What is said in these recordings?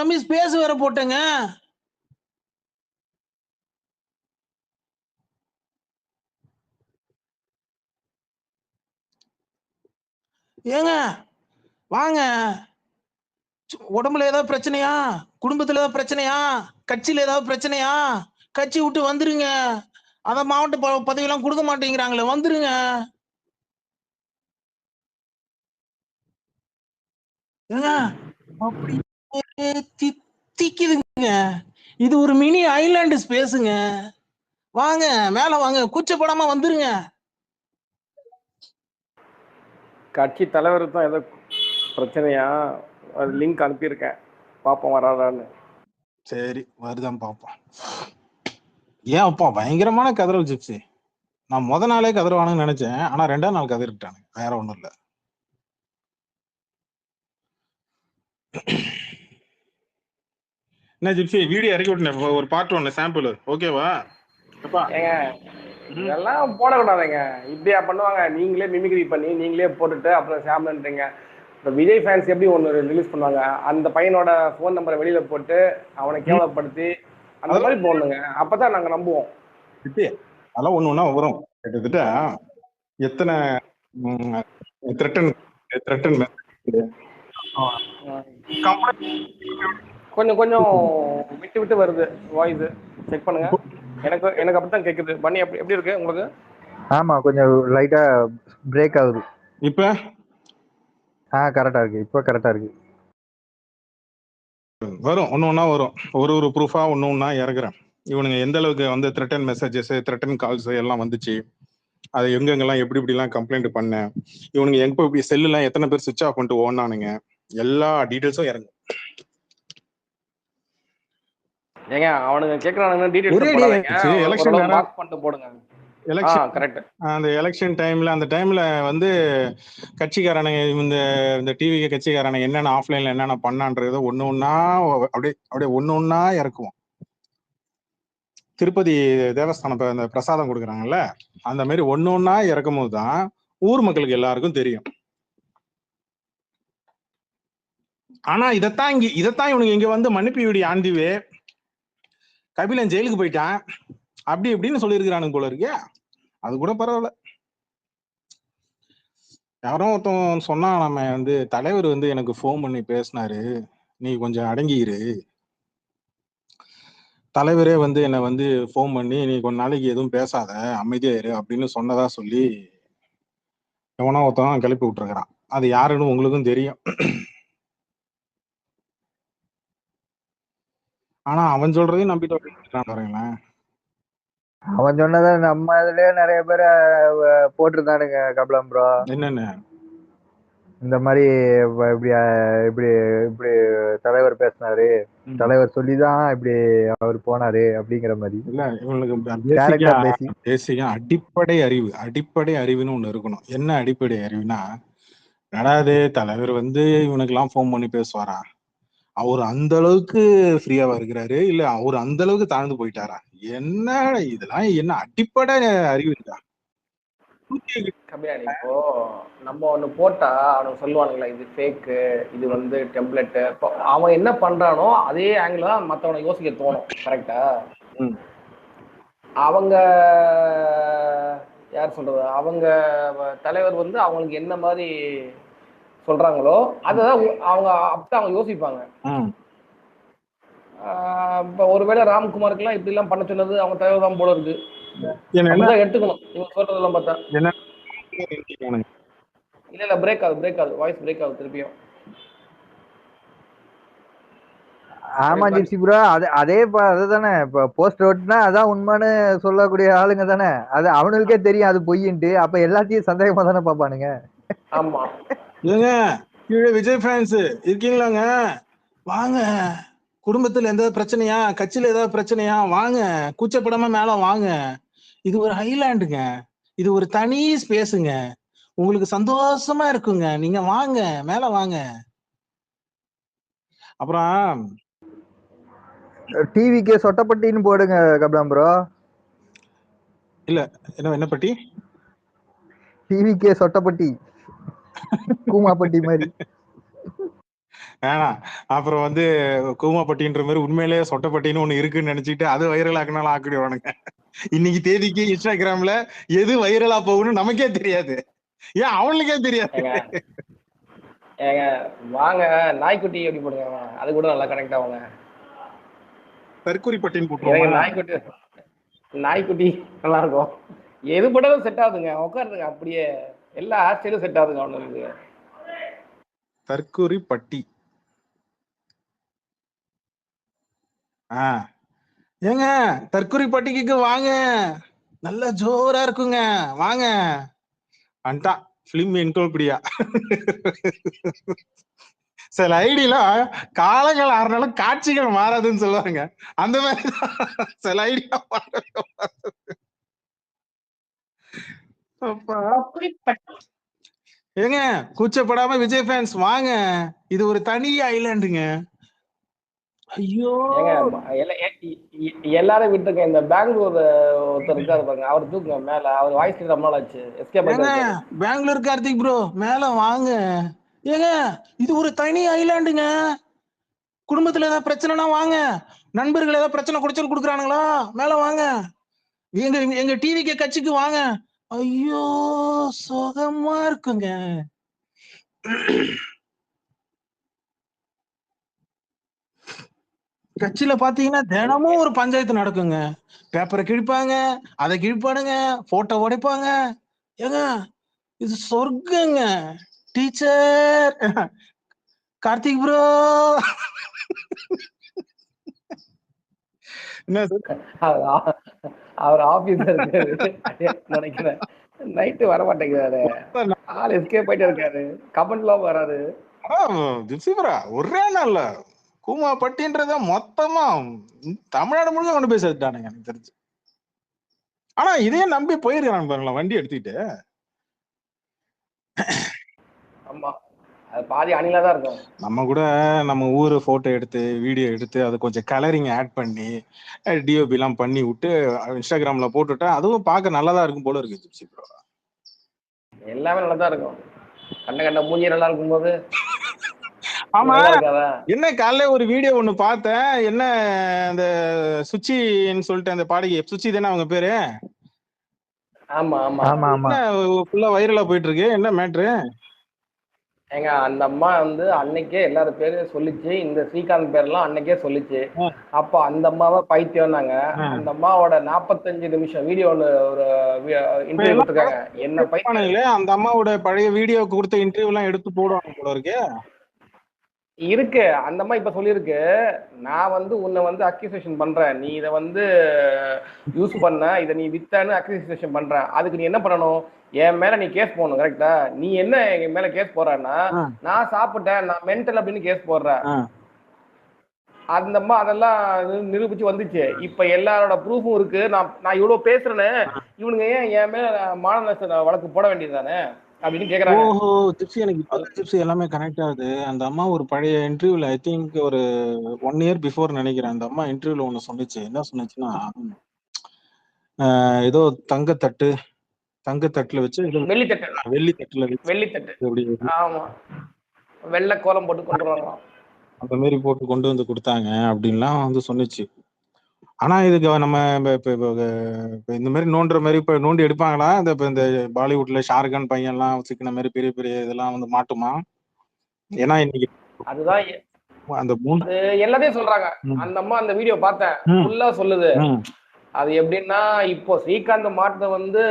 தம்பி ஸ்பேஸ் வேற போட்டேங்க. ஏங்க வாங்க. உடம்புல ஏதாவது பிரச்சனையா? குடும்பத்துல ஏதாவது பிரச்சனையா? கட்சியில ஏதாவது பிரச்சனையா? கட்சி விட்டு வந்துருங்க. அத மாவட்ட பதவியெல்லாம் கொடுக்க மாட்டேங்கிறாங்களே, வந்துருங்க. ஏங்க அப்படியே தித்திக்குதுங்க. இது ஒரு மினி ஐலாண்டு ஸ்பேஸுங்க. வாங்க மேல வாங்க, கூச்சப்படாம வந்துருங்க. கட்சி தலைவருக்கு தான் ஏதோ பிரச்சனையா, லிங்க் அனுப்பியிருக்கேன், பாப்போம் வராதான்னு. சரி வருதான் பாப்போம். ஏன் அப்பா பயங்கரமான கதறல் ஜிப்சி. நான் முத நாளே கதறுவானுன்னு நினைச்சேன், ஆனா 2ஆம் நாள் கதறிட்டானு. வேற ஒண்ணும் இல்ல. என்ன ஜிப்சி வீடியோ இறக்கி விட்டேன், ஒரு பார்ட் 1 சாம்பிள் ஓகேவா? ஏங்க இதெல்லாம் போடக்கூடாதுங்க. இப்படியா பண்ணுவாங்க? நீங்களே மிமிக்ரி பண்ணி நீங்களே போட்டுட்டு அப்புறம் சாம்பிள்ன்றீங்க. இப்போ விஜய் ஃபேன்ஸ் எப்படி ஒன்று ரிலீஸ் பண்ணுவாங்க, அந்த பையனோட ஃபோன் நம்பரை வெளியில போட்டு அவனை கேவலப்படுத்தி அந்த மாதிரி போடணுங்க. அப்பதான் நாங்க நம்புவோம். அதெல்லாம் ஒண்ணு ஒண்ணா வரும். கிட்டத்தட்ட எத்தனை கொஞ்சம் கொஞ்சம் விட்டு விட்டு வருது வாய்ஸ், செக் பண்ணுங்க. எனக்கு எனக்கு அப்படித்தான் கேக்குது. பண்ணி எப்படி இருக்கு உங்களுக்கு? ஆமா, கொஞ்சம் லைட்டா பிரேக் ஆகுது. இப்ப கரெக்டா இருக்கு. இப்ப கரெக்டா இருக்கு. வரும், ஒண்ணு ஒண்ணா வரும். ஒரு ப்ரூஃபா ஒண்ணு ஒண்ணா இறக்குறேன். இவனுங்க எந்த அளவுக்கு வந்து த்ரெட்டன் மெசேஜஸ், த்ரெட்டன் கால்ஸ் எல்லாம் வந்துச்சு, அது எங்கெங்கெல்லாம் எப்படி இப்படிலாம் கம்ப்ளைண்ட் பண்ணேன், இவனுங்க எங்க இப்படி செல்லுலாம் எத்தனை பேர் சுவிட்ச் ஆஃப் பண்ணிட்டு ஓனானுங்க, எல்லா டீடைல்ஸும் இறங்கும். ஏங்க அவனுங்க கேக்குறானுங்க டீடைல்ஸ் போடாதீங்க, எலெக்ஷன் மார்க் பண்ணிட்டு போடுங்க. கரெக்ட். அந்த எலெக்ஷன் டைம்ல, அந்த டைம்ல வந்து கட்சிக்காரனுங்க இந்த டிவி கட்சிக்காரனுங்க என்னென்ன ஆஃப்லைன்ல என்னென்ன பண்ணான்றத ஒண்ணு ஒண்ணா அப்படியே ஒண்ணு ஒண்ணா இறக்குவோம். திருப்பதி தேவஸ்தானம் அந்த பிரசாதம் கொடுக்குறாங்கல்ல, அந்த மாதிரி ஒண்ணு ஒண்ணா இறக்கும் போதுதான் ஊர் மக்களுக்கு எல்லாருக்கும் தெரியும். ஆனா இதைத்தான் இவனுக்கு இங்க வந்து மன்னிப்பு வீடி ஆண்டிவே கபிலன் ஜெயிலுக்கு போயிட்டான் அப்படி இப்படின்னு சொல்லியிருக்கிறானுங்க போல இருக்கே. அது கூட பரவாயில்ல. யாரோ ஒருத்தன் சொன்னா, நம்ம வந்து தலைவர் வந்து எனக்கு ஃபோன் பண்ணி பேசினாரு, நீ கொஞ்சம் அடங்கிரு, தலைவரே வந்து என்னை வந்து ஃபோன் பண்ணி நீ கொஞ்ச நாளைக்கு எதுவும் பேசாத, அமைதியா இரு அப்படின்னு சொன்னதா சொல்லி எவனோ ஒருத்தன் கிளப்பி விட்டுருக்கிறான். அது யாருன்னு உங்களுக்கும் தெரியும். ஆனா அவன் சொல்றதையும் நம்பிட்டு பாருங்களேன். அவன் சொன்னதை நம்ம இதுலயே நிறைய பேர் போட்டிருந்தானுங்க கபிலம் ப்ரோ. என்னன்னு இந்த மாதிரி இப்படி இப்படி இப்படி தலைவர் பேசினாரு, தலைவர் சொல்லிதான் இப்படி அவர் போனாரு அப்படிங்கிற மாதிரி. இல்ல, இவங்களுக்கு பேசிக்கா அடிப்படை அறிவுன்னு ஒண்ணு இருக்கணும். என்ன அடிப்படை அறிவுனா, நடாது தலைவர் வந்து இவனுக்கு எல்லாம் போன் பண்ணி பேசுவாரா, அவர் அந்த அளவுக்கு ஃப்ரீயாவா இருக்கிறாரு, இல்ல அவர் அந்த அளவுக்கு தாழ்ந்து போயிட்டாரா, என்ன இதெல்லாம் என்ன அடிப்படை அறிவு இருக்கா? இப்போ நம்ம ஒண்ணு போட்டா அவனுக்கு சொல்லுவானுங்களா இது ஃபேக்கு, இது வந்து டெம்ப்ளேட். அவன் என்ன பண்றானோ அதே ஆங்கிள் தான் மத்தவனை யோசிக்க தோணும். கரெக்டா? அவங்க யார் சொல்றது, அவங்க தலைவர் வந்து அவங்களுக்கு என்ன மாதிரி சொல்றாங்களோ அதுதான் அவங்க யோசிப்பாங்க. இப்ப ஒருவேளை ராம்குமாருக்குலாம் இப்படி எல்லாம் பண்ண சொன்னது அவங்க தலைவர் தான் போல இருக்கு. எடுத்துக்கணும் இவங்க சொல்றதெல்லாம் பார்த்தா. இல்ல பிரேக் ஆகுது வாய்ஸ் பிரேக் ஆகுது திருப்பியும். ஆமா ஜிப்சி ப்ரோ, அதே அதுதானே இப்ப போஸ்ட் ஓட்டுனா அதான் உண்மைன்னு சொல்லக்கூடிய ஆளுங்க தானே, அது அவனுக்கே தெரியும் அது பொய்யின்ட்டு. அப்ப எல்லாத்தையும் சந்தேகமா தானே பாப்பானுங்க. ஆமா. ஏங்க கீழே விஜய் ஃபேன்ஸ் இருக்கீங்களாங்க? வாங்க. குடும்பத்துல எந்த பிரச்சனையா, கட்சியில ஏதாவது பிரச்சனையா, வாங்க, கூச்சப்படாம மேல வாங்க. இது ஒரு ஹைலாண்டுங்க, இது ஒரு தனி ஸ்பேஸுங்க, உங்களுக்கு சந்தோஷமா இருக்குங்க, நீங்க வாங்க மேல வாங்க. அப்புறம் டிவிக்கு சொட்டப்பட்டின்னு போடுங்க கபிலம் ப்ரோ. இல்ல என்ன பட்டி? டிவிக்கு சொட்டப்பட்டி, கூமாப்பட்டி மாதிரி. வேணாம். அப்புறம் வந்து கூமாப்பட்டின்ற மாதிரி உண்மையிலேயே சொட்டப்பட்டின்னு ஒண்ணு இருக்குன்னு நினைச்சிட்டு அது வைரல் ஆக்குனாலும் ஆக்கிடுவானுங்க. இன்னைக்கு தேதிக்கு இன்ஸ்டாகிராம்ல எது வைரலா போகும்னு நமக்கே தெரியாது. ஏன் அவனுக்கே தெரியாது. ஏங்க வாங்க நாய்க்குட்டி எப்படி போடுங்க, அது கூட நல்லா கனெக்ட் ஆகுங்க. தற்கொலை பட்டின்னு எனக்கு போட்டுருவோமா? நாய்க்குட்டி நல்லா இருக்கும். எது போட்டாலும் செட் ஆகுதுங்க. உட்காருங்க அப்படியே எல்லா ஹேர் ஸ்டைலும் செட் ஆகுதுங்க அவனுக்கு. தற்கொலை பட்டி. ஏங்க தற்கொலை பட்டிக்கு வாங்க, நல்ல ஜோரா இருக்குங்க, வாங்க. அண்டா பிலிம் என்கோபிடியா. சில ஐடியெல்லாம் காலங்கள் ஆறுனாலும் காட்சிகள் மாறாதுன்னு சொல்லுவாங்க. அந்த மாதிரி சில ஐடியா ஏங்க கூச்சப்படாம விஜய் ஃபேன்ஸ் வாங்க, இது ஒரு தனி ஐலாண்டுங்க. ஐயோ எல்லாரும் விட்டுருங்க. இந்த பெங்களூர் ஒருத்தர் இருக்காரு பாருங்க, அவர் தூக்குங்க மேல. அவர் வாய்ஸ் ரொம்ப நாள் ஆச்சு. பெங்களூர் கார்த்திக் ப்ரோ மேல வாங்க. ஏங்க இது ஒரு தனி ஐலாண்டுங்க. குடும்பத்துல ஏதாவது பிரச்சனைனா வாங்க, நண்பர்கள் ஏதாவது பிரச்சனை குடைச்சல் கொடுக்குறானுங்களா மேல வாங்க, எங்க டிவிக்கு கட்சிக்கு வாங்க. ஐயோ சுகமா இருக்குங்க. கட்சியில பாத்தீங்கன்னா தினமும் ஒரு பஞ்சாயத்து நடக்குங்க. பேப்பரை கிழிப்பாங்க, அதை கிழிப்பானுங்க, போட்டோ உடைப்பாங்க. ஏங்க இது சொர்க்கங்க. டீச்சர் கார்த்திக் ப்ரோ அவர் ஆபீஸ்ல இருக்காரு நினைக்கிறேன். நைட்டு வர மாட்டேங்கிறாரு, ஆள் எஸ்கேப் போயிட்டு இருக்காரு, கமெண்ட்லாம் வராது. ஒரே நாள்ல கூமா பட்டின்றத மொத்தமா தமிழ்நாடு முழுக்க கொண்டு போய் சேர்த்துட்டானுங்க எனக்கு தெரிஞ்சு. ஆனா இதே நம்பி போயிருக்காங்க பாருங்களா வண்டி எடுத்துக்கிட்டு. ஆமா அது பாதி அணிலா தான் இருக்கும். நம்ம கூட நம்ம ஊரு போட்டோ எடுத்து வீடியோ எடுத்து அதை கொஞ்சம் கலரிங் ஆட் பண்ணி டிஓபி எல்லாம் பண்ணி விட்டு இன்ஸ்டாகிராம்ல போட்டுட்டா அதுவும் பார்க்க நல்லதா இருக்கும் போல இருக்கு ஜிப்சி ப்ரோ. எல்லாமே நல்லதா இருக்கும். கண்ட மூஞ்சி நல்லா இருக்கும் போது. ஆமா என்ன காலைல ஒரு வீடியோ ஒண்ணு பார்த்தேன். என்ன அந்த சுச்சின்னு சொல்லிட்டு அந்த பாடகி சுச்சி தானே அவங்க பேரு. ஆமா ஆமா ஆமா ஃபுல்லா வைரலா போயிட்டு இருக்கு. என்ன மேட்ரு? ஏங்க அந்த அம்மா வந்து அன்னைக்கே எல்லாரும் பேரும் சொல்லிச்சு, இந்த ஸ்ரீகாந்த் பேர்லாம் அன்னைக்கே சொல்லிச்சு. அப்ப அந்த அம்மாவை பைத்தியம்னாங்க. அந்த அம்மாவோட 45 நிமிஷம் வீடியோ ஒன்று ஒரு இன்டர்வியூ கொடுத்துருக்காங்க. என்ன பைத்தியம் அந்த அம்மாவோட பழைய வீடியோ கொடுத்த இன்டர்வியூ எல்லாம் எடுத்து போடுவாங்க போல இருக்கு. இருக்கு அந்த மாதிரி இப்ப சொல்லியிருக்கு, நான் வந்து உன்னை வந்து அக்யூசேஷன் பண்றேன், நீ இதை வந்து யூஸ் பண்ண, இதை நீ வித்தான்னு அக்யூசேஷன் பண்றேன், அதுக்கு நீ என்ன பண்ணணும், என் மேல நீ கேஸ் போடணும். கரெக்டா? நீ என்ன என் மேல கேஸ் போடுறன்னா, நான் சாப்பிட்டேன், நான் மென்டல் அப்படின்னு கேஸ் போடுறேன். அந்தம்மா அதெல்லாம் நிரூபிச்சு வந்துச்சு. இப்ப எல்லாரோட ப்ரூஃபும் இருக்கு. நான் இவ்வளவு பேசுறேன்னு இவனுங்க ஏன் என் மேல மான நஷ்ட வழக்கு போட வேண்டியதுதானே அப்படின்னு கேக்குறாங்க. ஓஹோ ஜிப்சி, எனக்கு இப்போ ஜிப்சி எல்லாமே கனெக்ட் ஆகுது. அந்த அம்மா ஒரு பழைய இன்டர்வியூல ஐ திங்க் ஒரு 1 இயர் பிஃபோர் நினைக்கிறேன். அந்த அம்மா இன்டர்வியூல ஒண்ணு சொன்னிச்சு. என்ன சொன்னிச்சுன்னா, ஏதோ தங்கத்தட்டுல வச்சு வெள்ளித்தட்டுல ஆமா வெள்ளை கோலம் போட்டு கொண்டு வரலாம், அந்த மாதிரி போட்டு கொண்டு வந்து கொடுத்தாங்க அப்படின்லாம் வந்து சொன்னிச்சு. ஆனா இதுக்கு நம்ம இந்த மாதிரி நோண்டுற மாதிரி இப்ப நோண்டி எடுப்பாங்களா? இந்த பாலிவுட்ல ஷாருக்கான் பையன் எல்லாம் சிக்கின மாதிரி பெரிய பெரிய இதெல்லாம் வந்து மாட்டுமா? ஏன்னா இன்னைக்கு அதுதான் அந்த எல்லாத்தையும் சொல்றாங்க. அந்த அம்மா அந்த வீடியோ பார்த்தேன், ஃபுல்லா சொல்லுது. அது எப்படின்னா, இப்போ ஸ்ரீகாந்த் மாட்டை வந்து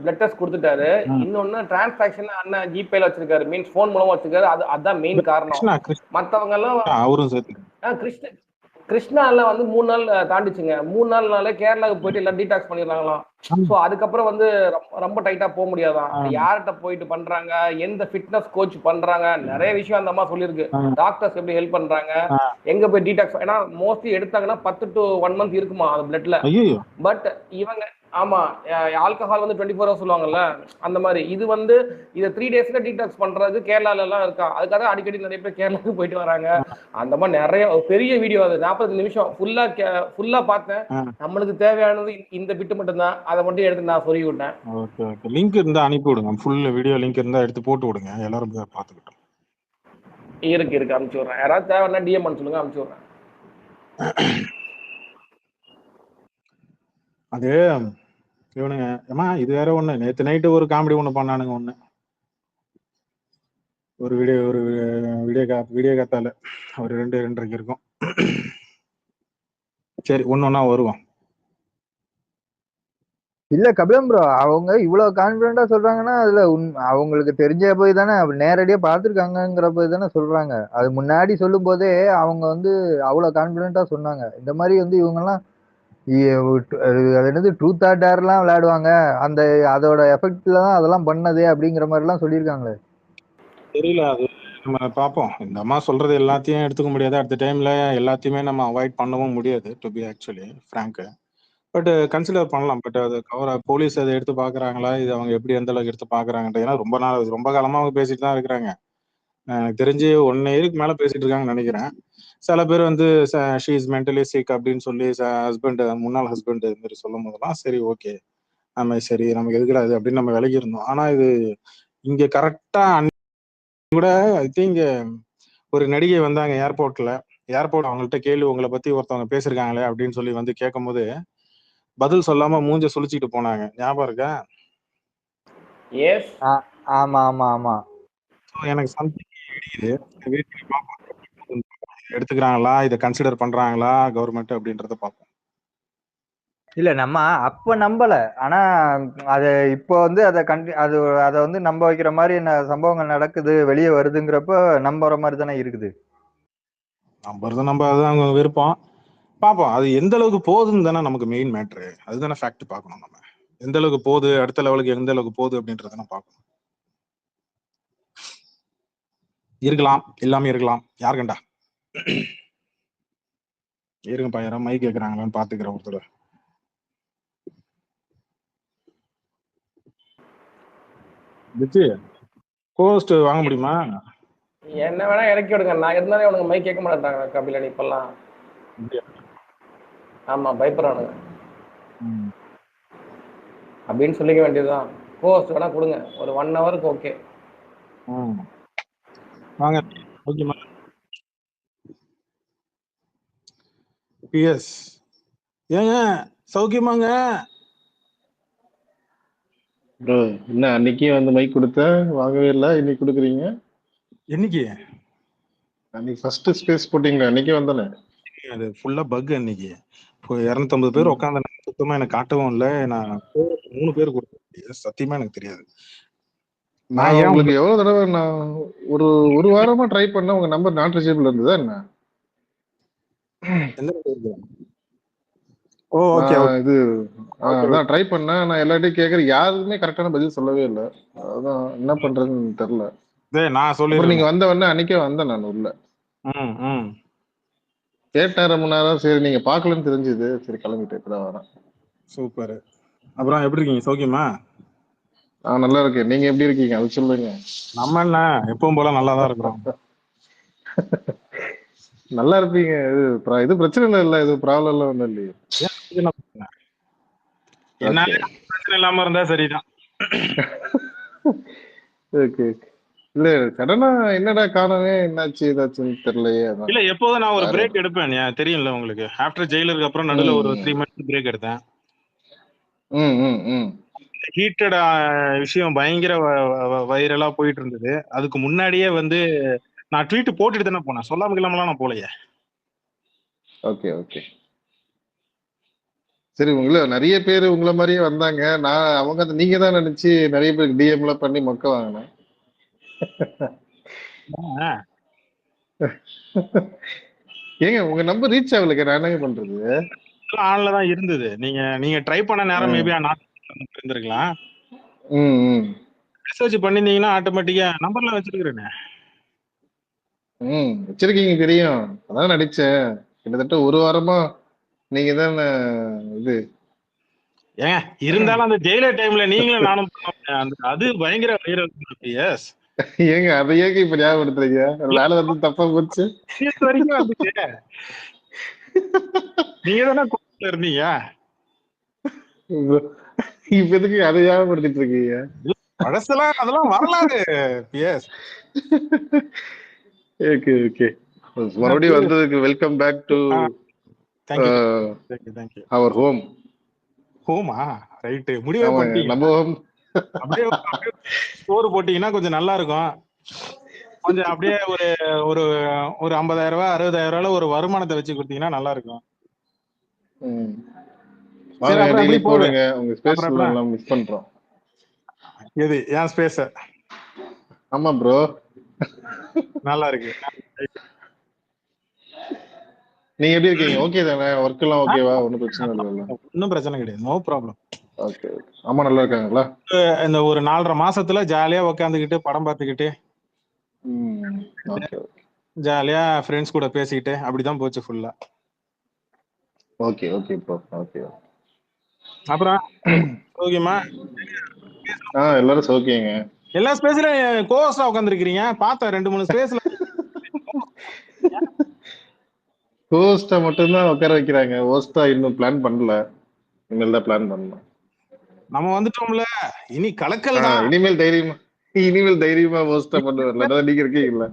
பிளட் டெஸ்ட் கொடுத்துட்டாரு. இன்னொன்னு டிரான்சாக்சன் அண்ணன் ஜிபேல வச்சிருக்காரு, மீன்ஸ் போன் மூலமா வச்சிருக்காரு. அதான் மெயின் காரணம். மத்தவங்க எல்லாம் அவரும் சேர்த்து கிருஷ்ணால வந்து 3 நாள் தாண்டிச்சுங்க. 3 நாள்னால கேரளாவுக்கு போயிட்டு எல்லாம் டீடாக்ஸ் பண்ணிடலாங்களாம். சோ அதுக்கப்புறம் வந்து ரொம்ப டைட்டா போக முடியாதான். யார்கிட்ட போயிட்டு பண்றாங்க, எந்த ஃபிட்னஸ் கோச் பண்றாங்க, நிறைய விஷயம் அந்த அம்மா சொல்லியிருக்கு. டாக்டர்ஸ் எப்படி ஹெல்ப் பண்றாங்க, எங்க போய் டீடாக்ஸ், ஏன்னா மோஸ்ட்லி எடுத்தாங்கன்னா 10 to 1 month இருக்குமா அது பிளட்ல. பட் இவங்க ஆமா ஆல்கஹால் வந்து 24 hours சொல்லுவாங்கல்ல, அந்த மாதிரி இது வந்து இதை 3 daysல டீடாக்ஸ் பண்றது கேரளால எல்லாம் இருக்கா. அதுக்காக அடிக்கடி நிறைய பேர் கேரளாவுக்கு போயிட்டு வராங்க. அந்த மாதிரி நிறைய பெரிய வீடியோ, அது 40 நிமிஷம் ஃபுல்லா பார்த்தேன். நம்மளுக்கு தேவையானது இந்த பிட்டு மட்டும் தான், அதை மட்டும் எடுத்து நான் சொல்லி விட்டேன். லிங்க் இருந்தா அனுப்பி விடுங்க, ஃபுல் வீடியோ லிங்க் இருந்தா எடுத்து போட்டு விடுங்க, எல்லாரும் பார்த்துக்கிட்டோம். இருக்கு அனுப்பிச்சு விட்றேன். யாராவது தேவைன்னா டிஎம் பண்ண சொல்லுங்க, அனுப்பிச்சு விட்றேன். அது இவனுங்க ஏமா இது வேற ஒண்ணு. நேத்து நைட்டு ஒரு காமெடி ஒண்ணு பண்ணானுங்க. ஒரு வீடியோ காத்தால ஒரு 2:30 இருக்கும். சரி ஒன்னொன்னா வருவோம். இல்ல கபிலம் ப்ரோ, அவங்க இவ்வளவு கான்பிடண்டா சொல்றாங்கன்னா அதுல அவங்களுக்கு தெரிஞ்ச போய் தானே, நேரடியா பாத்துருக்காங்கிற போய் தானே சொல்றாங்க. அது முன்னாடி சொல்லும் போதே அவங்க அவ்வளவு கான்பிடண்டா சொன்னாங்க. இந்த மாதிரி இவங்க எல்லாம் அது என்னது ட்ரூத் ஆர் டேர் எல்லாம் விளையாடுவாங்க, அதோட எஃபெக்ட்ல தான் அதெல்லாம் பண்ணது அப்படிங்கிற மாதிரி எல்லாம் சொல்லியிருக்காங்களே. தெரியல, அது நம்ம பார்ப்போம். இந்த அம்மா சொல்றது எல்லாத்தையும் எடுத்துக்க முடியாது. அடுத்த டைம்ல எல்லாத்தையுமே நம்ம அவாய்ட் பண்ணவும் முடியாது, to be actually frank. But consider பண்ணலாம். பட் அது போலீஸ் அதை எடுத்து பாக்குறாங்களா, இது அவங்க எப்படி எந்த அளவுக்கு எடுத்து பாக்குறாங்கன்றது. ஏன்னா ரொம்ப காலமா அவங்க பேசிட்டு தான் இருக்கிறாங்க. எனக்கு தெரிஞ்சு 1 இயருக்கு மேல பேசிட்டு இருக்காங்கன்னு நினைக்கிறேன். சில பேர் ஷீ இஸ் மென்டலி சிக் அப்படின்னு சொல்லி ஹஸ்பண்ட், முன்னாள் ஹஸ்பண்ட் இது மாதிரி சொல்லும் போதெல்லாம் சரி ஓகே, நம்ம சரி நமக்கு எதுக்குடா இது அப்படின்னு நம்ம விலகி இருந்தோம். ஆனா இது இங்க கரெக்டா கூட ஐ திங்க் ஒரு நடிகை வந்தாங்க ஏர்போர்ட் அவங்கள்ட்ட கேள்வி, உங்களை பத்தி ஒருத்தவங்க பேசிருக்காங்களே அப்படின்னு சொல்லி கேட்கும் போது பதில் சொல்லாம மூஞ்ச சுழிச்சிட்டு போனாங்க. ஞாபகம் இருக்கா? எஸ். ஆமா ஆமா ஆமா. எனக்கு சம்திங் இடிக்குது. எடுத்துக்கிறாங்களா, இதை கன்சிடர் பண்றாங்களா கவர்மெண்ட் அப்படின்றத பார்ப்போம். இல்ல நம்ம அப்ப நம்பல, ஆனா அது இப்போ அதை நம்ப வைக்கிற மாதிரி சம்பவங்கள் நடக்குது, வெளியே வருதுங்கிறப்ப நம்புற மாதிரி தானே இருக்குது. நம்ம அதுதான் அவங்க விருப்பம். பார்ப்போம் அது எந்த அளவுக்கு போகுதுன்னு தானே நமக்கு மெயின் மேட்ரு. அதுதானே ஃபேக்ட் பார்க்கணும். நம்ம எந்த அளவுக்கு போகுது, அடுத்த லெவலுக்கு எந்த அளவுக்கு போகுது அப்படின்றத நம்ம பார்க்கணும். இருக்கலாம், எல்லாமே இருக்கலாம், யார் கண்டா. இருங்கப்பா, யாரும் மைக் கேட்கறாங்களான்னு பாத்துக்கிறேன் ஒருத்தர். கோஸ்ட் வாங்க முடியுமா? என்ன வேணா இறக்கி விடுங்க, நான் இருந்தாலே உனக்கு மைக் கேட்க மாட்டாங்க கபிலன் இப்பெல்லாம். ஆமா பயப்படுறானுங்க அப்படின்னு சொல்லிக்க வேண்டியதுதான். கோஸ்ட் வேணா கொடுங்க, ஒரு 1 ஹவருக்கு ஓகே. வாங்க. ஓகேமா. பிஎஸ் ஏங்க சௌக்கியமாங்க? ப்ரோ என்ன அன்னைக்கே மைக் கொடுத்த வாங்கவே இல்லை, இன்னைக்கு கொடுக்குறீங்க? என்னைக்கு? அன்னைக்கு ஃபர்ஸ்ட் ஸ்பேஸ் போட்டீங்களா, அன்னைக்கே வந்தானே. அது ஃபுல்லா பக். அன்னைக்கு 250 பேர் உட்காந்து சுத்தமா எனக்கு காட்டவும் இல்லை. நான் 3 பேர் கொடுத்தேன், சத்தியமா எனக்கு தெரியாது. நான் உங்களுக்கு எவ்வளவு தடவை நான் ஒரு வாரமா ட்ரை பண்ண, உங்க நம்பர் நாட் ரீச்சபிள் இருந்ததா என்ன? இது அதான் ட்ரை பண்ணேன். நான் எல்லார்ட்டையும் கேட்கறேன், யாருக்குமே கரெக்டான பதில் சொல்லவே இல்லை. அதான் என்ன பண்றதுன்னு தெரியல. நான் சொல்லிடுறேன். நீங்க வந்த உடனே அன்னைக்கே வந்தேன் நான் உள்ள. கேட்டேன் ரொம்ப நேரம். சரி நீங்க பாக்கலன்னு தெரிஞ்சது, சரி கிளம்பிட்டு இப்பதான் வரேன். சூப்பர். அப்புறம் எப்படி இருக்கீங்க, சௌக்கியமா? நல்லா இருக்கேன், நீங்க எப்படி இருக்கீங்க அது சொல்லுங்க. நம்ம என்ன எப்பவும் போல நல்லாதான் இருக்கிறோம். நல்லா இருப்பீங்க, இது பிரச்சனை இல்ல, இது ப்ராப்ளம் எல்லாம் ஒண்ணும் இல்லையே. என்னால பிரச்சனை இல்லாம இருந்தா சரிதான். ஓகே. இல்ல சடனா என்னடா காணவே, என்னாச்சு ஏதாச்சுன்னு தெரியலையே. இல்ல எப்போதும் நான் ஒரு பிரேக் எடுப்பேன், தெரியும்ல உங்களுக்கு. ஆஃப்டர் ஜெயிலருக்கு அப்புறம் நடுவுல ஒரு 3 மந்த்ஸ் பிரேக் எடுத்தேன். ஹீட்டட் விஷயம் பயங்கர வைரலா போயிட்டு இருந்தது. அதுக்கு முன்னாடியே நான் ட்வீட் போட்டுட்டு தானே போனேன், சொல்லாம கிளாமலாம் நான் போலையே. ஓகே ஓகே சரி. நிறைய பேர் உங்களை மாதிரியே வந்தாங்க. அவங்க நீங்க தான் நினைச்சு நிறைய பேருக்கு டிஎம்ல பண்ணி மொக்க வாங்கினேன். ஏங்க உங்க நம்பர் ரீச் ஆகலங்க, நான் என்ன பண்றது? ஆன்ல தான் இருந்தது. நீங்க ட்ரை பண்ண நேரம் மேபி இருந்திருக்கலாம். மெசேஜ் பண்ணிருந்தீங்கன்னா ஆட்டோமேட்டிக்கா நம்பர்ல வச்சிருக்கிறேனே. வச்சிருக்கீங்க தெரியும், அதான் நடிச்சேன். கிட்டத்தட்ட ஒரு வாரமா நீங்க தான் இது. ஏங்க இருந்தாலும் அந்த ஜெயிலர் டைம்ல நீங்களும் நானும் அது பயங்கர வைரல். எஸ் ஏங்க அதை ஏங்க இப்ப ஞாபகப்படுத்துறீங்க? வேலை தப்பா போச்சு. வரைக்கும் வந்துச்சு. நீங்க தானே கூட்டத்துல இருந்தீங்க. இப்ப எதுக்கு அதை ஞாபகப்படுத்திட்டு இருக்கீங்க? பழசெல்லாம் அதெல்லாம் வரலாறு. எஸ் ஓகே ஓகே, மறுபடியும் வந்ததுக்கு welcome back to thank you. Our home. ஹோமா? ரைட்டு, முடிவே ஆமாங்க, பண்ணிட்டீங்க. நம்ம ஹோம். அப்படியே சோறு போட்டீங்கன்னா கொஞ்சம் நல்லா இருக்கும். கொஞ்சம் அப்படியே ஒரு ஒரு ஒரு 50,000 ரூபாய் 60,000 ரூபாய் ஒரு வருமானத்தை வச்சு கொடுத்தீங்கன்னா நல்லா இருக்கும். சரி, அப்புறம் டெய்லி எப்படி போகுது? போடுங்க, உங்க ஸ்பேஸ் எல்லாம் மிஸ் பண்றோம். எது ஏன் ஸ்பேஸ்? ஆமா ப்ரோ, நல்லா இருக்கு. நீங்க எப்படி இருக்கீங்க? ஓகே தானே? ஒர்க் எல்லாம் ஓகேவா? ஒன்றும் பிரச்சனை இல்லைல்ல? ஒன்றும் பிரச்சனை கிடையாது, நோ ப்ராப்ளம். ஓகே, அம்மா நல்லா இருக்காங்களா? இந்த ஒரு 4.5 மாசத்துல ஜாலியா உட்காந்துக்கிட்டு படம் பார்த்துக்கிட்டு ஜாலியா ஃப்ரெண்ட்ஸ் கூட பேசிக்கிட்டு அப்படிதான் போச்சு ஃபுல்லா. Okay okay bro, okay. அப்புறம் ஓகேமா, எல்லாரும் சௌக்கியங்க. எல்லா ஸ்பேஸ்லயும் கோஸ்டா உட்காந்துருக்கீங்க, பார்த்தேன் 2-3 ஸ்பேஸ்ல. ஹோஸ்டா மட்டும்தான் உட்கார வைக்கிறாங்க, ஹோஸ்டா இன்னும் பிளான் பண்ணல, இனிமேல் தான் பிளான் பண்ணணும். நம்ம வந்துட்டோம்ல, இனி கலக்கல் தான். இனிமேல் தைரியமா ஹோஸ்டா பண்ணுவார்ல, நீங்க இருக்கீங்கல்ல.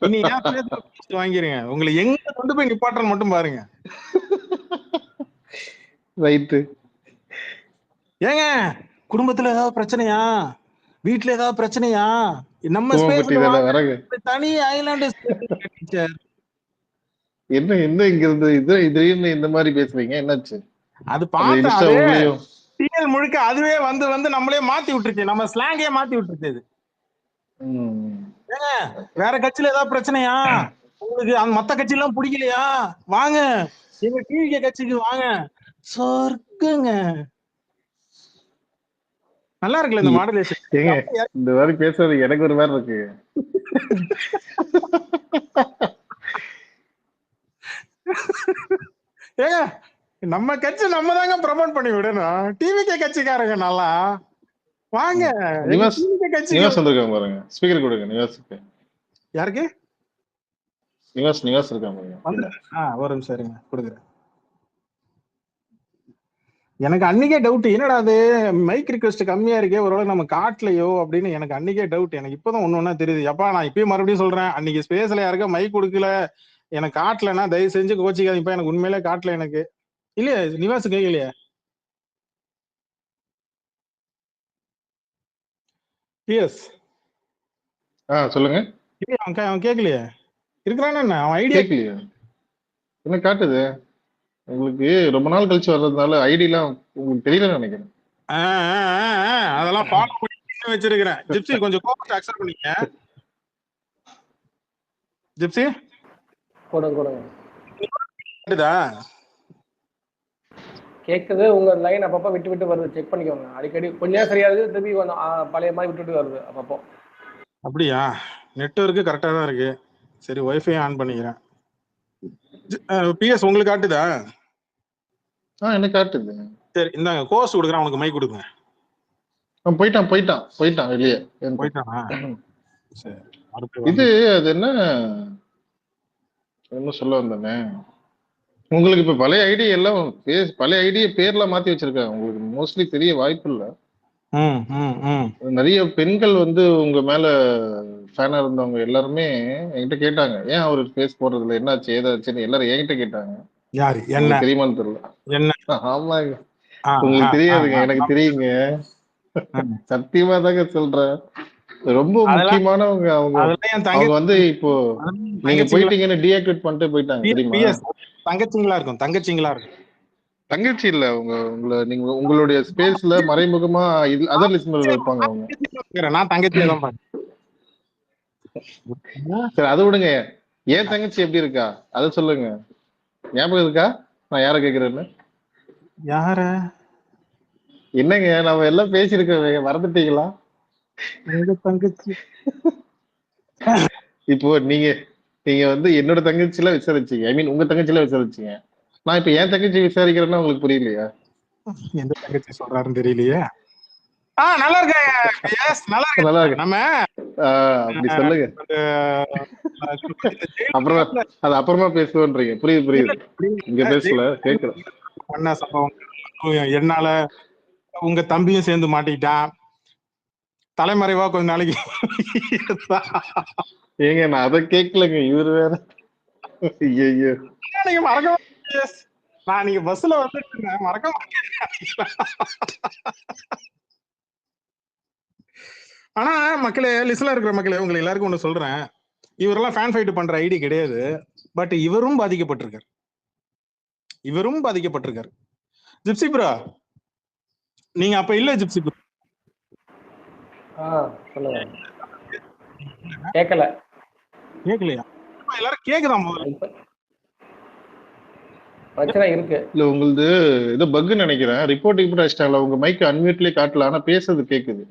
இனி வாங்கிருங்க, உங்களை எங்க கொண்டு போய் நிப்பாட்டுறன்னு மட்டும் பாருங்க. ரைட்டு. ஏங்க குடும்பத்துல ஏதாவது பிரச்சனையா, வீட்டுல ஏதாவது பிரச்சனையா? நம்ம ஸ்பேஸ்ல வரங்க தனி ஐலாண்ட் டீச்சர். என்ன இங்க இருந்து திடீர்னு இந்த மாதிரி பேசுறீங்க, என்னாச்சு? அது பார்த்தா சீரியல் முழுக்க அதுவே வந்து வந்து நம்மளே மாத்தி விட்டுருச்சு, நம்ம ஸ்லாங்கே மாத்தி விட்டுருச்சு. ஏங்க வேற கட்சியில ஏதாவது பிரச்சனையா உங்களுக்கு? அந்த மத்த கட்சி எல்லாம் பிடிக்கலையா? வாங்க எங்க டிவிகே கட்சிக்கு வாங்க, சொர்க்குங்க. நல்லா இருக்குல்ல இந்த மாடுலேஷன்? இந்த மாதிரி பேசுறது எனக்கு ஒரு மாதிரி இருக்கு. ஏங்க நம்ம கட்சி நம்ம தாங்க ப்ரமோட் பண்ணி விடணும், டிவிகே கட்சிக்காரங்க நல்லா வாங்க. நிவாஸ் வந்திருக்காங்க பாருங்க, ஸ்பீக்கர் கொடுங்க நிவாஸுக்கு. யாருக்கு? நிவாஸ் இருக்காங்க பாருங்க. ஒரு நிமிஷம் இருங்க, கொடுக்குறேன். எனக்கு அன்னைக்கே டவுட், என்னடா அது மைக் ரிக்வெஸ்ட் கம்மியா இருக்கே, ஒருவேளை நம்ம காட்டலையோ அப்படின்னு எனக்கு அன்னைக்கே டவுட். எனக்கு இப்பதான் ஒண்ணு தெரியுது. எப்பா நான் இப்பயும் மறுபடியும் சொல்றேன், அன்னைக்கு ஸ்பேஸ்ல யாருக்கா மைக் கொடுக்கல, எனக்கு காட்டலன்னா தயவு செஞ்சு கோச்சிக்காது. இப்ப எனக்கு உண்மையிலே காட்டல எனக்கு. இல்லையா நிவாஸ் கேட்கலையா? எஸ் சொல்லுங்க. அவன் கேட்கலையே, இருக்கிறானா என்ன? அவன் ஐடியா என்ன காட்டுது உங்களுக்கு? ரொம்ப நாள் கழிச்சு வர்றதுனால ஐடிலாம் உங்களுக்கு தெரியலன்னு நினைக்கிறேன். அதெல்லாம் ஃபாலோ பண்ணி வச்சிருக்கிறேன். ஜிப்சி கொஞ்சம் கோபத்தை அக்செப்ட் பண்ணீங்க. ஜிப்சி கொடுங்க. கேக்குதா? கேக்குது. உங்க லைன் அப்பப்போ விட்டு விட்டு வருது, செக் பண்ணிக்கோங்க. அடிக்கடி கொஞ்ச நேரம் சரியா இருக்கு, திருப்பி பழைய மாதிரி விட்டு விட்டு வருது அப்பப்போ. அப்படியா? நெட்வொர்க்கு கரெக்டா தான் இருக்கு. சரி, வைஃபை ஆன் பண்ணிக்கிறேன். பிஎஸ் உங்களுக்கு காட்டுதா? என்ன காட்டுது? சரி இந்தாங்க, கோர்ஸ் கொடுக்குறேன், உனக்கு மைக் கொடுங்க. போயிட்டான் வெளியே. போயிட்டானா? சரி, இது அது என்ன சொல்ல வந்தேனே, உங்களுக்கு இப்ப பழைய ஐடி எல்லாம் பழைய ஐடிய பேர்லாம் மாத்தி வச்சிருக்காங்க. உங்களுக்கு மோஸ்ட்லி தெரிய வாய்ப்பு இல்ல. நிறைய பெண்கள் வந்து உங்க மேல ஃபேனா இருந்தவங்க எல்லாருமே என்கிட்ட கேட்டாங்க, ஏன் அவரு ஃபேஸ் போடுறதுல என்னாச்சு ஏதாச்சுன்னு எல்லாரும் என்கிட்ட கேட்டாங்க. யாரு என்ன தெரியுமான்னு தெரியல. என்ன? ஆமாங்க, உங்களுக்கு தெரியாதுங்க, எனக்கு தெரியுங்க. சத்தியமா தாங்க சொல்றேன். ரொம்ப முக்கியமானவங்க அவங்க வந்து இப்போ நீங்க போயிட்டீங்கன்னு டீஆக்டிவேட் பண்ணிட்டு போயிட்டாங்க தெரியுமா? தங்கச்சிங்களா இருக்கும், தங்கச்சிங்களா இருக்கும். தங்கச்சி இல்ல, நீங்க உங்களுடைய ஸ்பேஸ்ல மறைமுகமா அதர் லிஸ்னர் இருப்பாங்க அவங்க. நான் தங்கச்சியை தான் பாக்கிறேன். சரி அது விடுங்க, ஏன் தங்கச்சி எப்படி இருக்கா அத சொல்லுங்க. ஞாபகம் இருக்கா நான் யார கேக்குறேன்னு? யார? என்னங்க நம்ம எல்லாம் பேசிருக்கோம், மறந்துட்டீங்களா? தங்கச்சி இப்போ நீங்க வந்து என்னோட தங்கச்சி எல்லாம் விசாரிச்சீங்க, ஐ மீன் உங்க தங்கச்சி எல்லாம் விசாரிச்சீங்க. நான் இப்ப என் தங்கச்சி விசாரிக்கிறேன்னா உங்களுக்கு புரியலையா? எந்த தங்கச்சி சொல்றாருன்னு தெரியலையே. நல்லா இருக்கேன். நல்லா இருக்கு. நம்ம அப்படி சொல்லுங்க. அப்புறமா பேசுவோன்றீங்க. புரியுது. இங்க பேசல, கேக்குறேன். பண்ண சம்பவம் என்னால உங்க தம்பியும் சேர்ந்து மாட்டிக்கிட்டான். தலைமறைவா கொஞ்ச நாளைக்கு ஏங்க நான் அதை கேட்கலங்க, இவரு வேற. ஐயோ, நீங்க மறக்க மாட்டீங்க. நான் நீங்க பஸ்ல வந்துட்டு இருந்தேன், மறக்க மாட்டேன். ஆனா மக்களே, லிஸ்ட்ல இருக்கிற மக்களே, உங்களுக்கு எல்லாருக்கும் ஒண்ணு சொல்றேன். இவரெல்லாம் ஃபேன் ஃபைட் பண்ற ஐடி கிடையாது. பட் இவரும் பாதிக்கப்பட்டிருக்காரு. இவரும் பாதிக்கப்பட்டிருக்காரு. ஜிப்சி ப்ரோ, நீங்க அப்ப இல்ல ஜிப்சி ப்ரோ. சொல்லுங்க. கேட்கல. கேட்கலையா? எல்லாரும் கேக்குதா? முதல்ல பிரச்சனை இருக்கு. இல்ல உங்களது ஏதோ பக் நினைக்கிறேன். ரிப்போர்ட் இப்படி அடிச்சிட்டாங்களா? உங்க மைக் அன்மியூட்லயே காட்டல, ஆனா பேசுறது கேக்குது.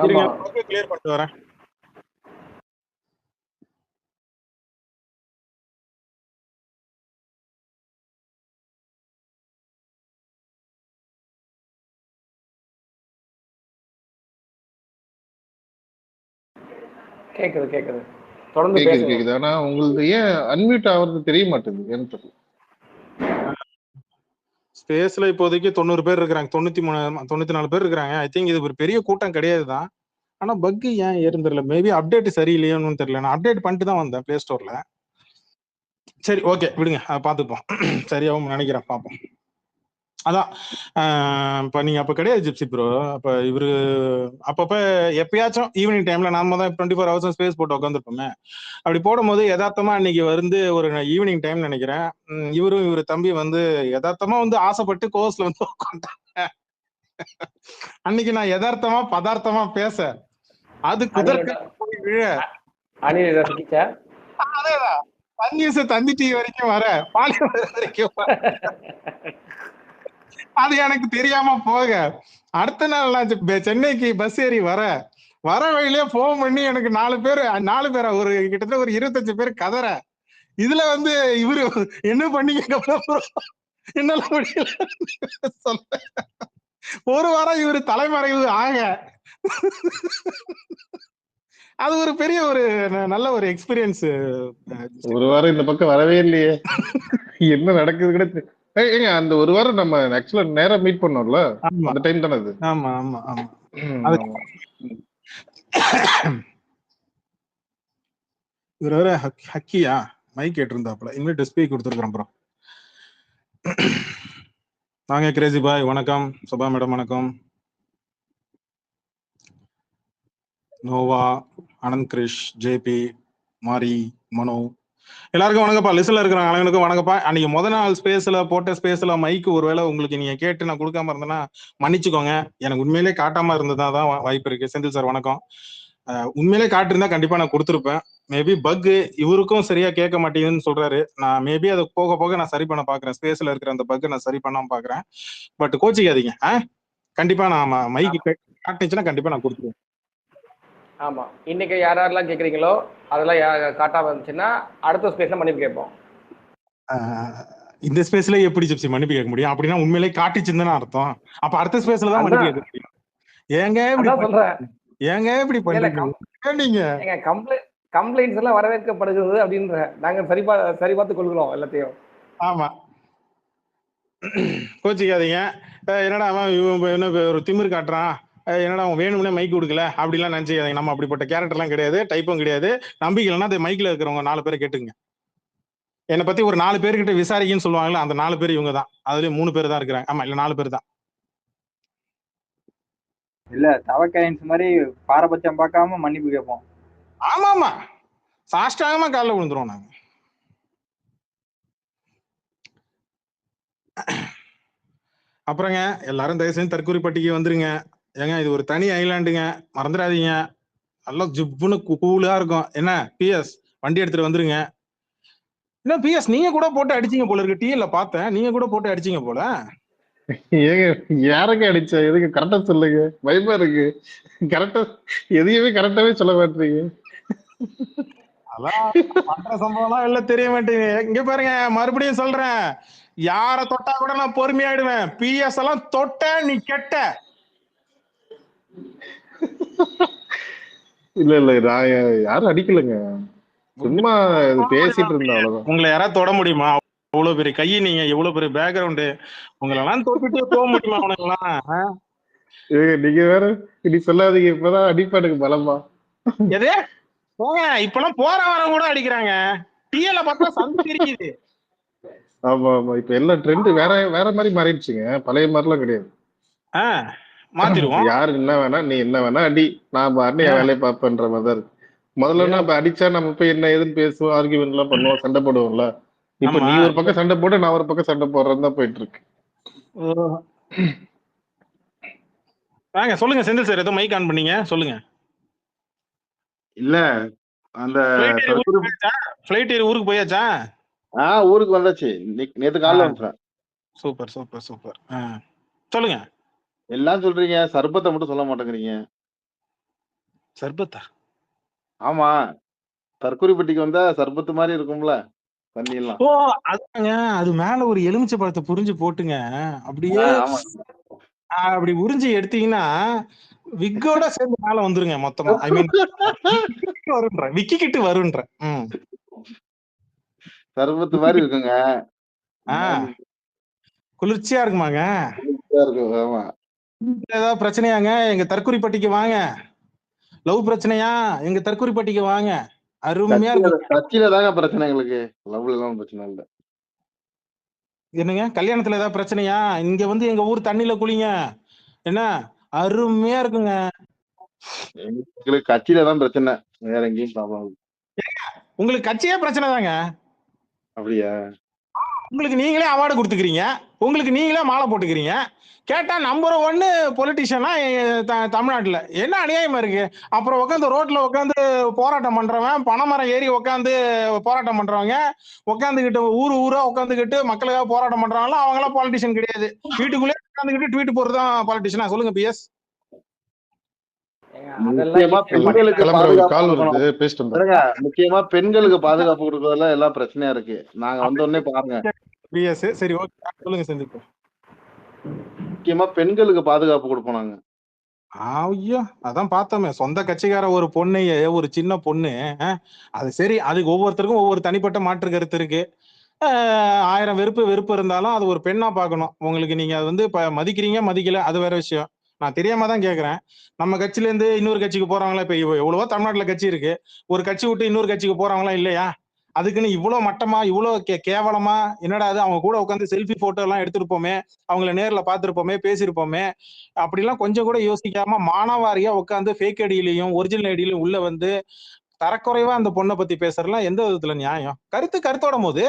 ஆமா, கிளியர் பண்ணிட்டு வரேன். கேக்குது கேக்குது, தொடர்ந்து கேக்குது பேசுங்க. கேக்குது. ஆனா உங்களது ஏன் அன்மியூட் ஆகுறது தெரிய மாட்டேங்குது, ஏன்னு தெரியல. ஸ்பேஸ்ல இப்போதைக்கு 90 பேர் இருக்கிறாங்க, 94 பேர் இருக்கிறாங்க. ஐ திங்க் இது ஒரு பெரிய கூட்டம் கிடையாது தான். ஆனா பக் ஏன் ஏறுந்திரல? மேபி அப்டேட் சரியில்லையோன்னு தெரியல. நான் அப்டேட் பண்ணிட்டு தான் வந்தேன் பிளே ஸ்டோர்ல. சரி, ஓகே, விடுங்க, அதை பார்த்துப்போம். சரியாவும் நினைக்கிறேன், பார்ப்போம். அதான் இப்ப நீங்க அப்ப கிடையாது ஜிப்சி ப்ரோ. அப்ப இவரு அப்பப்ப எப்பயாச்சும் ஈவினிங் டைம்ல நாம தான் 24 ஹவர்ஸ் ஸ்பேஸ் போட்டு உட்காந்துருப்போமே. அப்படி போடும்போது யதார்த்தமா அன்னைக்கு வந்து ஒரு ஈவினிங் டைம் நினைக்கிறேன், இவரு தம்பி வந்து யதார்த்தமா வந்து ஆசைப்பட்டு கோர்ஸ்ல வந்து உட்காந்துட்டாங்க. அன்னைக்கு நான் யதார்த்தமா பதார்த்தமா பேச அது குதர்க்க போய் விழ அதேதான் தந்தி டிவி வரைக்கும் வர, பாலிமர் வரைக்கும் வர. அது எனக்கு தெரியாம போக, அடுத்த நாள் நான் சென்னைக்கு பஸ் ஏறி வர வழியிலே போன் பண்ணி எனக்கு 4 பேரா ஒரு கிட்டத்தட்ட ஒரு 25 பேர் கதற. இதுல வந்து இவரு என்ன பண்ணீங்க என்னால முடியல சொல்ல. ஒரு வாரம் இவரு தலைமறைவு ஆக அது ஒரு பெரிய ஒரு நல்ல ஒரு எக்ஸ்பீரியன்ஸ். ஒரு வாரம் இந்த பக்கம் வரவே இல்லையே, என்ன நடக்குது கூட. ஏங்க அந்த ஒரு வாரம் நம்ம ஆக்சுவலா நேரா மீட் பண்ணோம்ல, அந்த டைம் தானே அது? ஆமா ஆமா ஆமா. இவர் வேற ஹக்கியா மைக் கேட்டிருந்தாப்புல, இனிமேல் டிஸ்பிளே கொடுத்துருக்கோம். அப்புறம் வாங்க கிரேசி பாய், வணக்கம். சபா மேடம் வணக்கம். நோவா, அனந்த் கிரிஷ், ஜேபி, மாரி, மனோ, எல்லாருக்கும் வணக்கப்பா. லிஸ்ட்ல இருக்கிற அனைவருக்கும் வணக்கப்பா. அன்னைக்கு முதல் நாள் ஸ்பேஸ்ல போட்ட ஸ்பேஸ்ல மைக்கு ஒருவேளை உங்களுக்கு நீங்க கேட்டு நான் கொடுக்காம இருந்தேன்னா மன்னிச்சுக்கோங்க. எனக்கு உண்மையிலே காட்டாம இருந்ததான் வாய்ப்பு இருக்கு. செந்தில் சார் வணக்கம். உண்மையிலே காட்டிருந்தா கண்டிப்பா நான் கொடுத்துருப்பேன். மேபி பக் இவருக்கும் சரியா கேட்க மாட்டேங்குதுன்னு சொல்றாரு. நான் மேபி அதை போக போக நான் சரி பண்ண பாக்குறேன். ஸ்பேஸ்ல இருக்கிற அந்த பக் நான் சரி பண்ணாம பாக்குறேன். பட் கோச்சிக்காதீங்க, கண்டிப்பா நான் மைக்கு காட்டுச்சுன்னா கண்டிப்பா நான் கொடுத்துருவேன். ஆமா, இன்னைக்கு யாரெல்லாம் கேக்குறீங்களோ அதெல்லாம் காட்டாம இருந்துச்சுன்னா அடுத்த ஸ்பேஸ்ல மன்னிப்பு கேட்போம். இந்த ஸ்பேஸ்ல எப்படி ஜிப்சி மன்னிப்பு கேட்க முடியும்? அப்படின்னா உண்மையிலே காட்டுச்சுன்னு அர்த்தம். அப்ப அடுத்த ஸ்பேஸ்ல தான் மன்னிப்பு கேட்க முடியும். ஏங்க இப்படி பண்றீங்க? நீங்க கம்ப்ளைண்ட்ஸ் எல்லாம் வரவேற்கப்படுகிறது அப்படின்ற நாங்க சரி பார்த்து கொள்கிறோம் எல்லாத்தையும். ஆமா, கோச்சிக்காதீங்க. என்னடா அவன் என்ன ஒரு திமிர் காட்டுறான், என்னடா அவன் வேணும்னே மைக் கொடுக்கல அப்படிலாம் நினைச்சுக்காதீங்க. நம்ம அப்படிப்பட்ட கேரக்டர்லாம் கிடையாது, டைப்பும் கிடையாது. நம்பிக்கைலன்னா அந்த மைக்ல இருக்கிறவங்க 4 பேரை கேட்டுங்க. என்னை பத்தி ஒரு 4 பேர்கிட்ட விசாரிக்குன்னு சொல்லுவாங்கல்ல, அந்த 4 பேர் இவங்க தான். அதுலயும் 3 பேர் தான் இருக்கிறாங்க. ஆமா, இல்ல 4 பேர் தான். இல்ல தவக்கைன்ஸ் மாதிரி பாரபட்சம் பார்க்காம மன்னிப்பு கேட்போம். ஆமா ஆமா, சாஷ்டாகமா காலில் விழுந்துருவோம் நாங்க. அப்புறங்க எல்லாரும் தயவு செஞ்சு தற்கூரி பட்டிக்கு வந்துருங்க. ஏங்க இது ஒரு தனி ஐலாண்டுங்க, மறந்துடாதீங்க. நல்லா ஜிப்புன்னு கூலா இருக்கும். என்ன பிஎஸ் வண்டி எடுத்துட்டு வந்துருங்க. என்ன பிஎஸ் நீங்க கூட போட்டு அடிச்சீங்க போல இருக்கு, டிஎல்ல பார்த்தேன், நீங்க கூட போட்டு அடிச்சீங்க போல. ஏங்க யாருக்கு அடிச்சா? எதுக்கு கரெக்டா சொல்லுங்க, பயமா இருக்கு. கரெக்டா எதையுமே கரெக்டாவே சொல்ல மாட்டீங்க. அதான் பண்ற சம்பவம்லாம் எல்லாம் தெரிய மாட்டேங்குது. இங்க பாருங்க, மறுபடியும் சொல்றேன், யார தொட்டா கூட நான் பொறுமையாயிடுவேன். பிஎஸ் எல்லாம் தொட்ட நீ கெட்ட. இல்ல இல்ல, நான் யாரும் அடிக்கலங்க, சும்மா பேசிட்டு இருந்தேன், அவ்வளவுதான். உங்களை யாராவது தொட முடியுமா? அவ்வளவு பெரிய கையை, நீங்க எவ்வளவு பெரிய பேக்ரவுண்டு, உங்களை எல்லாம் தொட்டுட்டே போக முடியுமா உனக்கெல்லாம்? நீங்க வேற இப்படி சொல்லாதீங்க, இப்பதான் அடிப்பானுக்கு பலமா. எதே இப்பெல்லாம் போற வரவங்க கூட அடிக்கிறாங்க. டிஎல பார்த்தா சந்து தெரியுது. ஆமா ஆமா, இப்ப எல்லாம் ட்ரெண்ட் வேற வேற மாதிரி மாறிடுச்சுங்க. பழைய மாதிரிலாம் கிடையாது. மாத்திருவோம். யாரு என்ன வேணா, நீ என்ன வேணா அடி, நான் பாட்டு என் வேலையை பார்ப்பேன்ற மாதிரி தான் இருக்கு. முதல்ல இப்ப அடிச்சா நம்ம போய் என்ன ஏதுன்னு பேசுவோம், ஆர்கியூமெண்ட் எல்லாம் பண்ணுவோம், சண்டை போடுவோம்ல. இப்ப நீ ஒரு பக்கம் சண்டை போட்டு நான் ஒரு பக்கம் சண்டை போடுறதுதான் தான் போயிட்டு இருக்கு. வாங்க சொல்லுங்க செந்தில் சார், ஏதோ மைக் ஆன் பண்ணீங்க, சொல்லுங்க. இல்ல அந்த ஃளைட் ஏறி ஊருக்கு போயாச்சா? ஊருக்கு வந்தாச்சு, நேத்து காலைல வந்துட்டேன். Super super super. சொல்லுங்க. எல்லாம் சொல்றீங்க, சர்பத்தை மட்டும் சொல்ல மாட்டேங்கிறீங்க. சர்பத்தா? ஆமா, தற்கூரிப்பட்டிக்கு வந்தா சர்பத்து மாதிரி இருக்கும்ல தண்ணி எல்லாம். ஓ அதுங்க, அது மேல ஒரு எலுமிச்சை பழத்தை புரிஞ்சு போட்டுங்க, அப்படியே அப்படி உறிஞ்சி எடுத்தீங்கன்னா விக்கோட சேர்ந்து மேல வந்துருங்க மொத்தமா. ஐ மீன் வருன்ற விக்கி கிட்டு வருன்ற சர்பத்து மாதிரி இருக்குங்க. குளிர்ச்சியா இருக்குமாங்க? ஆமா. ஏதாவது பிரச்சனையாங்க? எங்க தற்கூரிப்பட்டிக்கு வாங்க. லவ் பிரச்சனையா? எங்க தற்கூரிப்பட்டிக்கு வாங்க, அருமையா இருக்கும். கட்சியில தாங்க பிரச்சனை எங்களுக்கு, லவ்ல எல்லாம் பிரச்சனை இல்ல. என்னங்க கல்யாணத்துல ஏதாவது பிரச்சனையா? இங்க வந்து எங்க ஊர் தண்ணியில குளிங்க, என்ன அருமையா இருக்குங்க. எங்களுக்கு கட்சியில தான் பிரச்சனை, வேற எங்கேயும் ப்ராப்ளம். உங்களுக்கு கட்சியே பிரச்சனை தாங்க. அப்படியா? உங்களுக்கு நீங்களே அவார்டு கொடுத்துக்கிறீங்க, உங்களுக்கு நீங்களே மாலை போட்டுக்கிறீங்க. கேட்டா நம்பர் 1 பொலிட்டிஷியனா தமிழ்நாட்டுல. என்ன அநியாயமா இருக்கு? அப்புறம் உட்காந்து ரோட்ல உட்காந்து போராட்டம் பண்றவன், பனைமரம் ஏறி உட்காந்து போராட்டம் பண்றவங்க, உட்காந்துக்கிட்டு ஊரா உட்காந்துக்கிட்டு மக்களுக்காக போராட்டம் பண்றாங்களா, அவங்க எல்லாம் பாலிட்டிஷியன் கிடையாது. வீட்டுக்குள்ளே உட்காந்துக்கிட்டு ட்வீட் போடுறதுதான் பாலிட்டிஷியனா? சொல்லுங்க பிஎஸ். முக்கியமா பெண்களுக்கு பாதுகாப்பு கொடுக்கறதுல எல்லாம் பிரச்சனையா இருக்கு. நாங்க வந்த உடனே பாருங்க. சரி ஓகே, சொல்லுங்க செந்தில். முக்கியமா பெண்களுக்கு பாதுகாப்பு கொடுப்போம் நாங்க. ஐயோ அதான் பார்த்தோமே, சொந்த கட்சிக்கார ஒரு பொண்ணைய, ஒரு சின்ன பொண்ணு. அது சரி, அதுக்கு ஒவ்வொருத்தருக்கும் ஒவ்வொரு தனிப்பட்ட மாற்று கருத்து இருக்கு. 1000 வெறுப்பு இருந்தாலும் அது ஒரு பெண்ணா பார்க்கணும். உங்களுக்கு நீங்க அது வந்து மதிக்கிறீங்க மதிக்கல, அது வேற விஷயம். நான் தெரியாம தான் கேக்குறேன். நம்ம கட்சியில இருந்து இன்னொரு கட்சிக்கு போறவங்களா? இப்ப எவ்வளவோ தமிழ்நாட்டுல கட்சி இருக்கு, ஒரு கட்சி விட்டு இன்னொரு கட்சிக்கு போறவங்களா இல்லையா? அதுக்குன்னு இவ்வளவு மட்டமா, இவ்வளவு கேவலமா, என்னடா அது, அவங்க கூட உட்காந்து செல்ஃபி போட்டோ எல்லாம் எடுத்திருப்போமே, அவங்கள நேர்ல பார்த்திருப்போமே, பேசியிருப்போமே, அப்படிலாம் கொஞ்சம் கூட யோசிக்காம மானாவாரியா உட்காந்து ஃபேக் ஐடியிலையும் ஒரிஜினல் ஐடியிலையும் உள்ள வந்து தரக்குறைவா அந்த பொண்ணை பத்தி பேசுறதுலாம் எந்த விதத்துல நியாயம்? கருத்தோட போது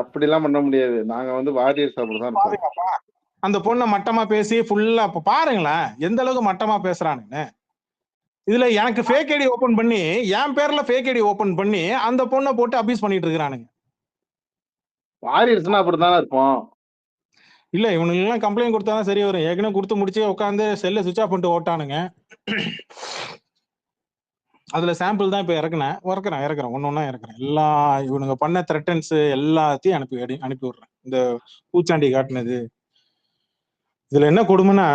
அப்படிலாம் பண்ண முடியாது. நாங்க வந்து வாரியர் சாப்பிடுதான் இருக்கோம். அந்த பொண்ணை மட்டமா பேசி ஃபுல்லா பாருங்களேன் எந்த அளவுக்கு மட்டமா பேசுறானுங்க. இதுல எனக்கு ஃபேக் ஐடி ஓபன் பண்ணி, என் பேர்ல ஃபேக் ஐடி ஓபன் பண்ணி அந்த பொண்ணை போட்டு அபியூஸ் பண்ணிட்டு இருக்கானுங்க. வாரியர்ஸ்னா அப்படித்தானே இருப்போம். இல்ல இவனுங்க எல்லாம் கம்ப்ளைண்ட் கொடுத்தாதான் சரி வரும். ஏற்கனவே கொடுத்து முடிச்சு உட்காந்து செல்ல சுவிட்ச் ஆஃப் பண்ணிட்டு ஓட்டானுங்க. அதுல சாம்பிள் தான் இப்ப இறக்குறேன் ஒன்னொன்னா இறக்குறேன். எல்லா இவனுங்க பண்ண த்ரெட்டன்ஸ் எல்லாத்தையும் அனுப்பி விடுறேன். இந்த பூச்சாண்டி காட்டினது. இதுல என்ன கொடுமைன்னா,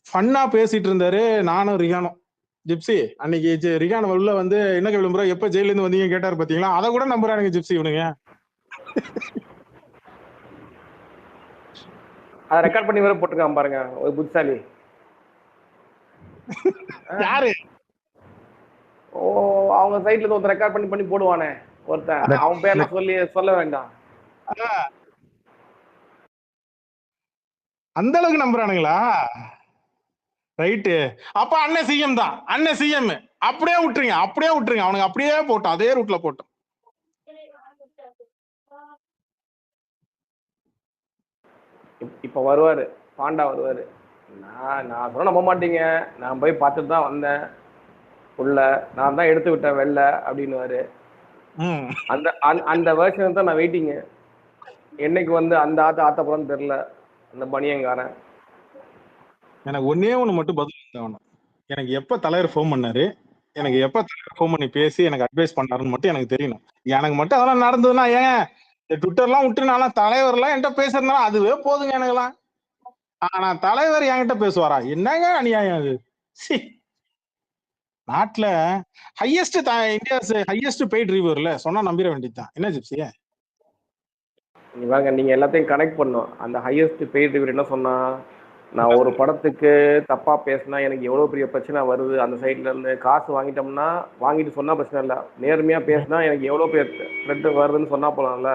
ஃபன்னா பேசிட்டு இருந்தாரு நானும் ரிகானும். ஜிப்சி அன்னைக்கு ரிகான் உள்ள வந்து என்ன விளம்பரம், எப்ப ஜெயில இருந்து வந்தீங்க கேட்டாரு பாத்தீங்களா? அதை கூட நம்புறானுங்க ஜிப்சி இவனுங்க. அதை ரெக்கார்ட் பண்ணி வேற போட்டுருக்கான் பாருங்க ஒரு புத்திசாலி. யாரு? ஓ அவங்க சைட்ல இருந்து ஒருத்தர் ரெக்கார்ட் பண்ணி போடுவானே ஒருத்தன், அவன் பேர்ல சொல்ல வேண்டாம். அந்த அளவுக்கு நம்புறானுங்களா? ரைட்டு. அப்ப அண்ணன் சிஎம் தான், அண்ணன் சிஎம். அப்படியே விட்டுருங்க அவனுக்கு அப்படியே போட்டோம், அதே ரூட்ல போட்டோம். இப்ப வருவாரு, பாண்டா வருவாரு. நான் சொல்ல நம்ப மாட்டீங்க, நான் போய் பார்த்துட்டு தான் வந்தேன், உள்ள நான் தான் எடுத்து விட்டேன் வெளில அப்படின்னுவாரு. அந்த வெர்ஷன் தான் நான் வெயிட்டிங்க. என்னைக்கு வந்து அந்த ஆத்தப்புறம் தெரியல அந்த பனியங்காரன். எனக்கு ஒன்னே ஒண்ணு மட்டும் பதில் தேவணும். எனக்கு எப்ப தலைவர் ஃபோன் பண்ணாரு, எனக்கு எப்ப தலைவர் ஃபோன் பண்ணி பேசி எனக்கு அட்வைஸ் பண்ணாருன்னு மட்டும் எனக்கு தெரியணும். எனக்கு மட்டும் அதெல்லாம் நடந்ததுன்னா, ஏன் ட்விட்டர்லாம் விட்டு நான் தலைவர்லாம் என்கிட்ட பேசுறதுனால அதுவே போதுங்க எனக்குலாம். ஆனா தலைவர் என்கிட்ட பேசுவாரா? என்னங்க அநியாயம் அது. நாட்டுல ஹையஸ்ட் இந்தியாஸ் ஹையஸ்ட் பெய்ட் ரிவ்யூர்ல சொன்னா நம்பிட வேண்டியதுதான். என்ன ஜிப்சியா? நீங்க எல்லாத்தையும் கனெக்ட் பண்ணும். அந்த ஹையஸ்ட் பெய்ட் ரிவ்யூர் என்ன சொன்னா, நான் ஒரு படத்துக்கு தப்பா பேசினா எனக்கு எவ்வளவு பெரிய பிரச்சனை வருது. அந்த சைட்ல இருந்து காசு வாங்கிட்டோம்னா வாங்கிட்டு சொன்னா பிரச்சனை இல்லை, நேர்மையா பேசினா எனக்கு எவ்வளவு பேர் த்ரெட் வருதுன்னு சொன்னா போலாம்ல.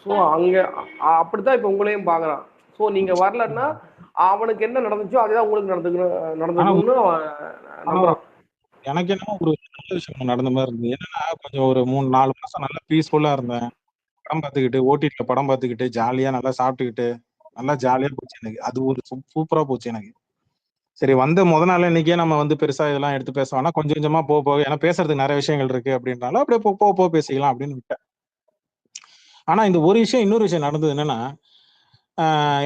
ஸோ அங்க அப்படித்தான் இப்ப உங்களையும் பாக்குறான். ஸோ நீங்க வரலன்னா அவனுக்கு என்ன நடந்துச்சோ அதுதான் உங்களுக்கு நடந்துக்கணும்னு நம்புறான். எனக்கு என்னமோ ஒரு நல்ல விஷயம் நடந்த மாதிரி இருந்தது. என்னன்னா கொஞ்சம் ஒரு 3-4 மாசம் நல்லா பீஸ்ஃபுல்லா இருந்தேன். படம் பார்த்துக்கிட்டு ஓடிடில படம் பார்த்துக்கிட்டு ஜாலியா நல்லா சாப்பிட்டுக்கிட்டு நல்லா ஜாலியா போச்சு எனக்கு. அது ஒரு சூப்பரா போச்சு எனக்கு. சரி வந்த முத நாள் இன்னைக்கே நம்ம வந்து பெருசா இதெல்லாம் எடுத்து பேச வேணாம், கொஞ்சம் கொஞ்சமா போக ஏன்னா பேசுறதுக்கு நிறைய விஷயங்கள் இருக்கு அப்படின்றாலும் அப்படியே போக பேசிக்கலாம் அப்படின்னு விட்டேன். ஆனா இந்த ஒரு விஷயம் இன்னொரு விஷயம் நடந்தது என்னன்னா,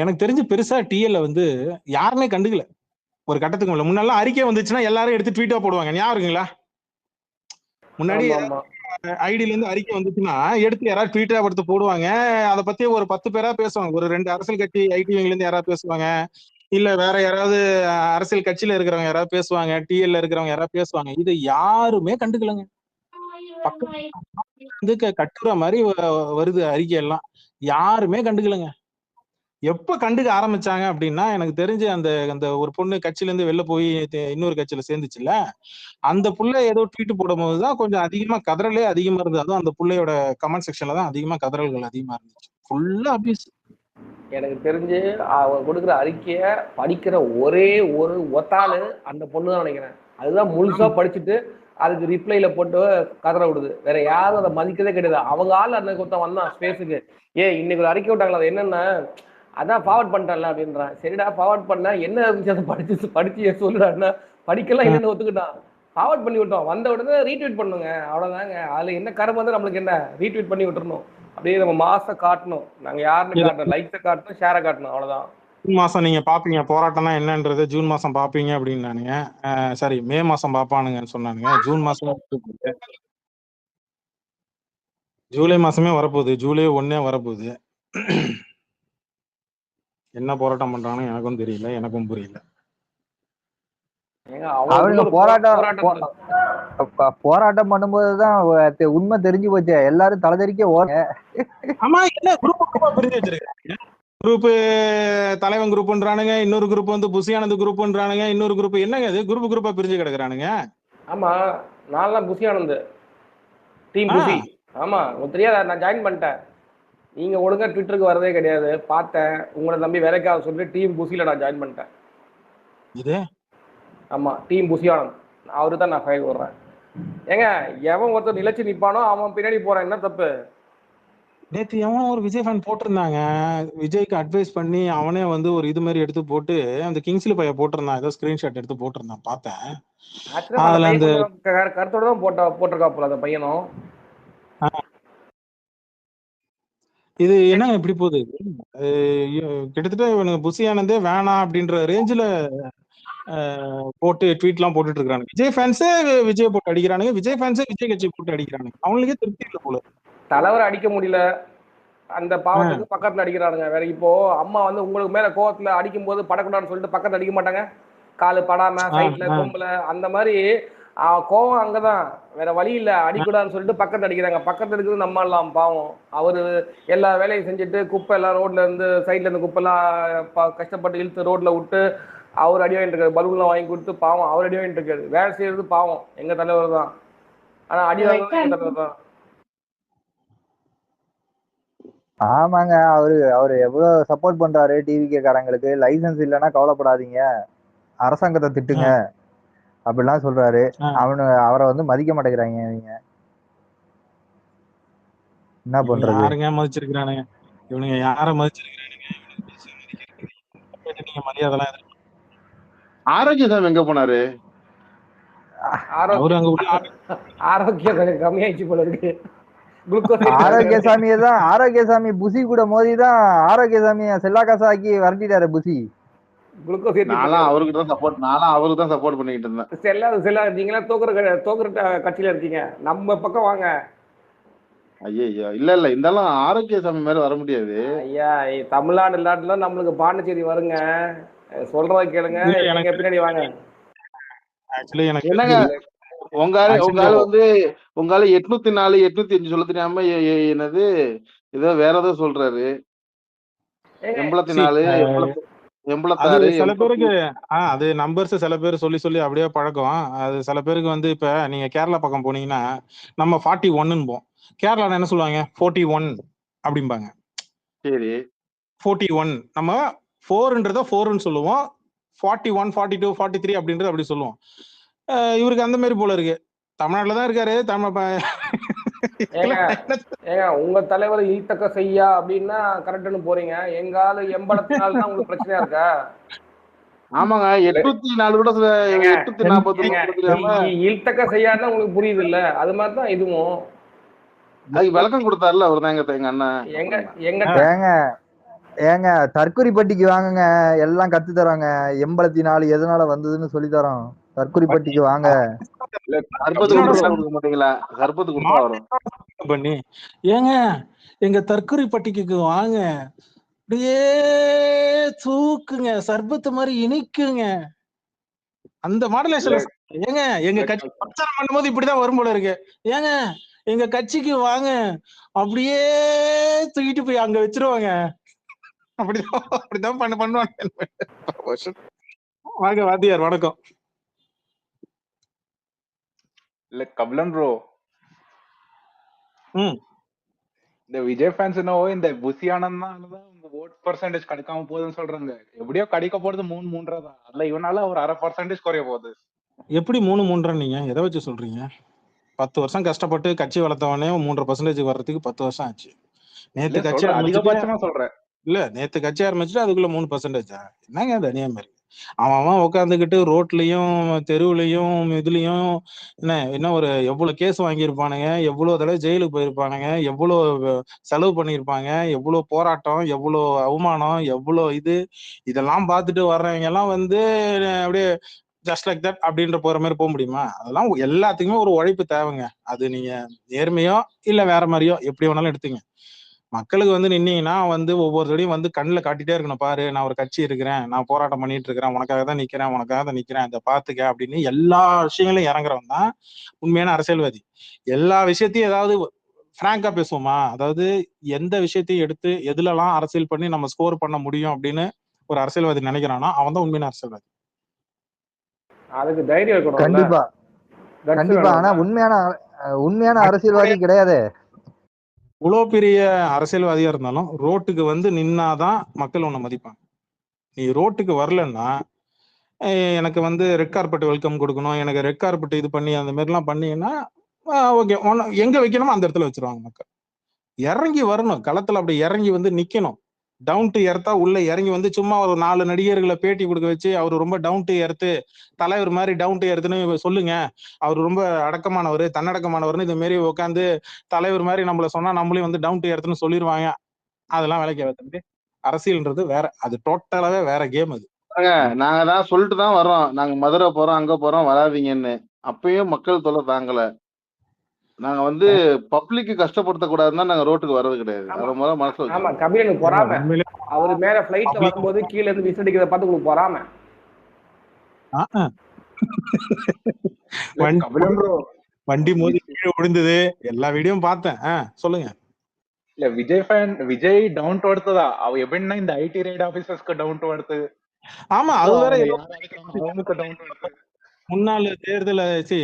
எனக்கு தெரிஞ்சு பெருசா டிஎல்ல வந்து யாருமே கண்டுக்கல ஒரு கட்டத்துக்கு மேல. முன்னெல்லாம் அறிக்கை வந்துச்சுன்னா எல்லாரும் எடுத்து ட்வீட்டா போடுவாங்க, ஞாபகம் இருக்குங்களா? முன்னாடி ஐடியில இருந்து அறிக்கை வந்துச்சுன்னா எடுத்து யாராவது ட்வீட்டா எடுத்து போடுவாங்க. அதை பத்தி ஒரு 10 பேரா பேசுவாங்க. ஒரு 2 அரசியல் கட்சி ஐடிவில இருந்து யாராவது பேசுவாங்க, இல்ல வேற யாராவது அரசியல் கட்சியில இருக்கிறவங்க யாராவது பேசுவாங்க, டிஎல்ல இருக்கிறவங்க யாராவது பேசுவாங்க. இதை யாருமே கண்டுக்கலங்க. வந்து கட்டுற மாதிரி வருது அறிக்கை எல்லாம், யாருமே கண்டுக்கலங்க. எப்ப கண்டுக்க ஆரம்பிச்சாங்க அப்படின்னா, எனக்கு தெரிஞ்சு அந்த அந்த ஒரு பொண்ணு கட்சியில இருந்து வெளில போய் இன்னொரு கட்சியில சேர்ந்துச்சுல்ல, அந்த புள்ள ஏதோ ட்வீட் போடும் போதுதான் கொஞ்சம் அதிகமா கதறலே அதிகமா இருந்தது. அதுவும் அந்த புள்ளையோட கமெண்ட் செக்ஷன்ல தான் அதிகமா கதறல்கள் அதிகமா இருந்துச்சு. ஃபுல்லா அபியூஸ். எனக்கு தெரிஞ்சு அவ கொடுக்குற அறிக்கைய படிக்கிற ஒரே ஒரு ஒத்தாளு அந்த பொண்ணு தான் நினைக்கிறேன். அதுதான் முழுசா படிச்சுட்டு அதுக்கு ரிப்ளைல போட்டு கதற விடுது. வேற யாரும் அதை மதிக்கதே கிடையாது. அவங்க ஆள் அந்த ஒருத்தன் வந்தான் ஸ்பேஸுக்கு, இன்னைக்கு ஒரு அறிக்கை விட்டாங்களா, அது என்னன்னா அதான் ஃபார்வர்ட் பண்ணிட்டான்ல அப்படின்றான். சரிடா ஃபார்வர்ட் பண்ணா என்ன இருந்துச்சு, அதை படிச்சு சொல்லுடான்னா படிக்கலாம் இல்லைன்னு ஒத்துக்கிட்டான். ஃபார்வர்ட் பண்ணி விட்டோம், வந்த உடனே ரீட்வீட் பண்ணுங்க, அவ்வளவுதாங்க. அதுல என்ன கரும்பு வந்து நம்மளுக்கு என்ன, ரீட்வீட் பண்ணி விட்டுறணும். அப்படியே நம்ம மாச காட்டணும், நாங்க யாருன்னு காட்டணும், லைக்ஸை காட்டணும், ஷேரை காட்டணும், அவ்வளவுதான். ஜூன் மாசம் நீங்க பாப்பீங்க போராட்டம்னா என்னன்றது, ஜூன் மாசம் பாப்பீங்க அப்படின்னானுங்க. சாரி மே மாசம் பாப்பானுங்கன்னு சொன்னானுங்க. ஜூன் மாசம் ஜூலை மாசமே வரப்போகுது, ஜூலை 1 வரப்போகுது. என்ன போராட்டம் பண்றான்னு எனக்கும் தெரியல, எனக்கும் புரியல. அவனுங்க போராட்டம் பண்ணும்போதுதான் உண்மை தெரிஞ்சு போச்சு, எல்லாரும் தலைதறிக்க ஓட. ஆமா, என்ன குரூப்பா பிரிஞ்சு வச்சிருக்காங்க. குரூப் தலைவன் குரூப்ன்றானுங்க, இன்னொரு குரூப் வந்து புசியானது குரூப்ன்றானுங்க, இன்னொரு குரூப் என்னங்க இது குரூப்பா பிரிஞ்சு கிடக்குறானுங்க. ஆமா, நான் புசியானது டீம் புசி. ஆமா, உங்களுக்கு தெரியாதா? நான் ஜாயின் பண்ணிட்டேன். நீங்க ஒழுங்கா ட்விட்டருக்கு வரதே கிடையாது, பார்த்தேன். உங்களை நம்பி வேலைக்காக சொல்லிட்டு டீம் புசியில நான் ஜாயின் பண்ணிட்டேன். இது ஆமா, டீம் புசியானந்த் அவரு தான் நான் ஃபைல் விடுறேன். ஏங்க எவன் ஒருத்தர் நிலைச்சு நிப்பானோ அவன் பின்னாடி போறான், என்ன தப்பு? நேற்று எவனோ ஒரு விஜய் ஃபேன் போட்டிருந்தாங்க, விஜய்க்கு அட்வைஸ் பண்ணி அவனே வந்து ஒரு இது மாதிரி எடுத்து போட்டு அந்த கிங்ஸ்லி பைய போட்டிருந்தான், ஏதோ ஸ்கிரீன்ஷாட் எடுத்து போட்டிருந்தான், பார்த்தேன். அதுல அந்த கருத்தோட தான் போட்டிருக்கா போல அந்த பையனும். இது என்ன இப்படி போகுது? கிட்டத்தட்ட இவனுக்கு புசியானந்தே வேணாம் அப்படின்ற ரேஞ்சில போட்டு ட்வீட் எல்லாம் போட்டுட்டு இருக்கானுங்க. விஜய் ஃபேன்ஸே விஜய் போட்டு அடிக்கிறானுங்க, விஜய் ஃபேன்ஸே விஜய் கட்சி போட்டு அடிக்கிறானுங்க. அவங்களுக்கே திருப்தி இல்லை போல. தலைவர் அடிக்க முடியல, அந்த பாவத்துக்கு பக்கத்துல அடிக்கிறானுங்க. வேற இப்போ அம்மா வந்து உங்களுக்கு மேல கோவத்துல அடிக்கும் போது படக்கூடாதுன்னு சொல்லிட்டு பக்கத்துல அடிக்க மாட்டாங்க, காலு படாம சைட்ல கொம்புல, அந்த மாதிரி கோவம் அங்கதான், வேற வழி இல்ல, அடிக்கூடாதுன்னு சொல்லிட்டு பக்கத்துல அடிக்கிறாங்க. பக்கத்துல இருக்கிறது நம்ம எல்லாம் பாவம். அவரு எல்லா வேலையும் செஞ்சுட்டு குப்பை எல்லாம் ரோட்ல இருந்து சைட்ல இருந்து குப்பை எல்லாம் கஷ்டப்பட்டு இழுத்து ரோட்ல விட்டு அவர் அடி வாங்கிட்டு இருக்காரு, பலூன்லாம் வாங்கி கொடுத்து பாவம் அவர் அடி வாங்கிட்டு இருக்காரு. வேலை செய்யறது பாவம் எங்க தலைவர் தான், ஆனா அடி வாங்குறது எங்க தலைவர் தான். ஆமாங்க, அவரு எவ்வளவு சப்போர்ட் பண்றாரு டிவிகே காரங்களுக்கு. லைசன்ஸ் இல்லைன்னா கவலைப்படாதீங்க, அரசாங்கத்தை திட்டுங்க அப்படிலாம் சொல்றாரு. அவரை வந்து மதிக்க மாட்டேங்கிறாங்க. நீங்க என்ன பண்றது? யாருங்க மதிச்சிருக்கிறானுங்க? இவனுங்க யார மதிச்சிருக்கிறானுங்க? நீங்க மரியாதைலாம் ஆரோக்கியசாமி எங்க போனாரு? ஆரோக்கியம் கம்மியாயிடுச்சு போல இருக்கு. ஆரோக்கியசாமி புசி கூட மோதிதான் ஆரோக்கியசாமிய செல்லாக்காசா ஆக்கி வரட்டிட்டாரு புசி. அவருக்கு தான் சப்போர்ட் பண்ணிட்டு இருந்தேன். செல்லாது நீங்களா தோக்குற கட்சியில இருக்கீங்க, நம்ம பக்கம் வாங்க. ஐயா இல்ல இருந்தாலும் ஆரோக்கியசாமி மேல வர முடியாது. ஐயா தமிழ்நாடு இல்லாட்டுல நம்மளுக்கு பாண்டிச்சேரி வருங்க, சொல்றத கேளுங்க, எங்க பின்னாடி வாங்க. என்னங்க உங்கால வந்து உங்கால 804 805 சொல்ல தெரியாம என்னது ஏதோ வேற ஏதோ சொல்றாரு. 84 அது 86 சில பேருக்கு அது நம்பர்ஸ் சில பேர் சொல்லி சொல்லி அப்படியே பழக்கம். அது சில பேருக்கு வந்து இப்ப நீங்க கேரளா பக்கம் போனீங்கன்னா நம்ம 41 போம். கேரளால என்ன சொல்லுவாங்க 41 அப்படிம்பாங்க. சரி 41 நம்ம 4ன்றத 4ன்னு சொல்லுவோம். 41 42 43 அப்படின்றது அப்படி சொல்லுவோம். இவருக்கு அந்த மாதிரி போல இருக்கு. தமிழ்நாட்டுல தான் இருக்காரு. ஏங்க உங்க தலைவர் ஈத்தக்க செய்யா அப்படின்னா கரெக்ட்னு போறீங்க. எங்க ஆளு 84 தான் உங்களுக்கு பிரச்சனையா இருக்கா? ஆமாங்க 804 கூட 840 ஈழ்த்தக்க செய்யாதான் உங்களுக்கு புரியுது இல்ல? அது மாதிரிதான் இதுவும். அதுக்கு விளக்கம் கொடுத்தாருல அவர் தான் எங்க அண்ணன். ஏங்க தற்கொலைப்பட்டிக்கு வாங்குங்க, எல்லாம் கத்து தராங்க. 84 எதனால வந்ததுன்னு சொல்லி தரோம். தற்கொலைப்பட்டிக்கு வாங்க. பண்ணி ஏங்க எங்க தற்கொலைப்பட்டிக்கு வாங்க, அப்படியே தூக்குங்க, சர்பத்து மாதிரி இனிக்குங்க. அந்த மாடுலேஷன்ல ஏங்க எங்க கட்சி பிரச்சாரம் பண்ணும்போது இப்படிதான் வரும் போல இருக்கு. ஏங்க எங்க கட்சிக்கு வாங்க, அப்படியே தூக்கிட்டு போய் அங்க வச்சிருவாங்க. அப்படிதான் பண்ணுவாங்க. வாங்க வாத்தியார் வணக்கம். இல்ல கபிலன் ப்ரோ, இந்த விஜய் ஃபேன்ஸ் என்னவோ இந்த புசி ஆனந்தான் உங்க ஓட் பர்சன்டேஜ் கிடைக்காம போகுதுன்னு சொல்றாங்க. எப்படியோ கிடைக்க போறது 3 தான். அதுல இவனால ஒரு 1/2% குறைய போகுது. எப்படி 3 நீங்க எதை வச்சு சொல்றீங்க? 10 வருஷம் கஷ்டப்பட்டு கட்சி வளர்த்தவனே 3% வர்றதுக்கு 10 வருஷம் ஆச்சு. நேத்து கட்சி அதிகபட்சமா சொல்றேன். இல்ல நேத்து கட்சி ஆரம்பிச்சுட்டு அதுக்குள்ள 3%. என்னங்க அது அநியாயம் இருக்கு. அவன் உட்காந்துக்கிட்டு ரோட்லயும் தெருவுலயும் இதுலயும் என்ன ஒரு எவ்வளவு கேஸ் வாங்கியிருப்பானுங்க, எவ்வளவு தடவை ஜெயிலுக்கு போயிருப்பானுங்க, எவ்வளவு செலவு பண்ணிருப்பாங்க, எவ்வளவு போராட்டம், எவ்வளவு அவமானம், எவ்வளவு இதெல்லாம் பார்த்துட்டு வர்றவங்க எல்லாம் வந்து அப்படியே ஜஸ்ட் லைக் தட் அப்படின்ற போற மாதிரி போக முடியுமா? அதெல்லாம் எல்லாத்துக்குமே ஒரு உழைப்பு தேவைங்க. அது நீங்க நேர்மையோ இல்ல வேற மாதிரியோ எப்படி வேணாலும் எடுத்துங்க. மக்களுக்கு வந்து நின்னீங்கன்னா வந்து ஒவ்வொரு தடையும் வந்து கண்ணுல காட்டிட்டே இருக்கணும். பாரு நான் ஒரு கட்சி இருக்கிறேன், நான் போராட்டம் பண்ணிட்டு இருக்கிறேன், உனக்காக தான் நிக்கிறேன், இதை பாத்துக்க அப்படின்னு எல்லா விஷயங்களையும் இறங்குறவன் தான் உண்மையான அரசியல்வாதி. எல்லா விஷயத்தையும் ஏதாவது பிராங்கா பேசுவோமா? அதாவது எந்த விஷயத்தையும் எடுத்து எதுலலாம் அரசியல் பண்ணி நம்ம ஸ்கோர் பண்ண முடியும் அப்படின்னு ஒரு அரசியல்வாதி நினைக்கிறானோ அவன் தான் உண்மையான அரசியல்வாதி. அதுக்கு தைரியம் இருக்கணும். கண்டிப்பா. ஆனா உண்மையான அரசியல்வாதி கிடையாது. இவ்வளோ பெரிய அரசியல்வாதியா இருந்தாலும் ரோட்டுக்கு வந்து நின்னாதான் மக்கள் உன்னை மதிப்பாங்க. நீ ரோட்டுக்கு வரலன்னா எனக்கு வந்து ரெட் கார்பெட் வெல்கம் கொடுக்கணும், எனக்கு ரெட் கார்பெட் இது பண்ணி அந்த மாதிரிலாம் பண்ணீங்கன்னா ஓகே, எங்க வைக்கணுமோ அந்த இடத்துல வச்சிருவாங்க. மக்கள் இறங்கி வரணும், களத்துல அப்படி இறங்கி வந்து நிக்கணும். டவுன் டு எர்த்தா உள்ள இறங்கி வந்து சும்மா ஒரு 4 நடிகர்களை பேட்டி கொடுக்க வச்சு அவர் ரொம்ப டவுன் டு எர்த்து தலைவர் மாதிரி டவுன் டு எர்த்துன்னு சொல்லுங்க, அவர் ரொம்ப அடக்கமானவர் தன்னடக்கமானவர்னு இது மாரி உட்காந்து தலைவர் மாதிரி நம்மள சொன்னா நம்மளையும் வந்து டவுன் டு எர்த்துன்னு சொல்லிடுவாங்க. அதெல்லாம் வேலைக்கு தம்பி. அரசியல்ன்றது வேற, அது டோட்டலாவே வேற கேம். அது நாங்க தான் சொல்லிட்டு தான் வர்றோம், நாங்க மதுரை போறோம் அங்க போறோம் வராதீங்கன்னு. அப்பயும் மக்கள் தொல்லை தாங்கல. நாங்க வந்து பப்ளிக்கு கஷ்டப்படுத்த கூடாதுன்னா நாங்க ரோட்டுக்கு வர்றது கிடையாது. அத முதல்ல மனசுல. ஆமா கபிலனுக்கு பொறாம. அவரு மேல ஃளைட்ல வரும்போது கீழ இருந்து விசிடிக்கிறத பார்த்து உங்களுக்கு பொறாம. வண்டி மோதி கீழே விழுந்தது எல்லா வீடியோவும் பார்த்தேன். சொல்லுங்க. இல்ல விஜய் டவுன் டு எர்த்ததா அவ எப்படின்னா இந்த ஐடி ரைட் ஆபீசர்ஸ்க்கு டவுன் டு எர்த்து. ஆமா அது வேற. முன்னாள் தேர்தல் இது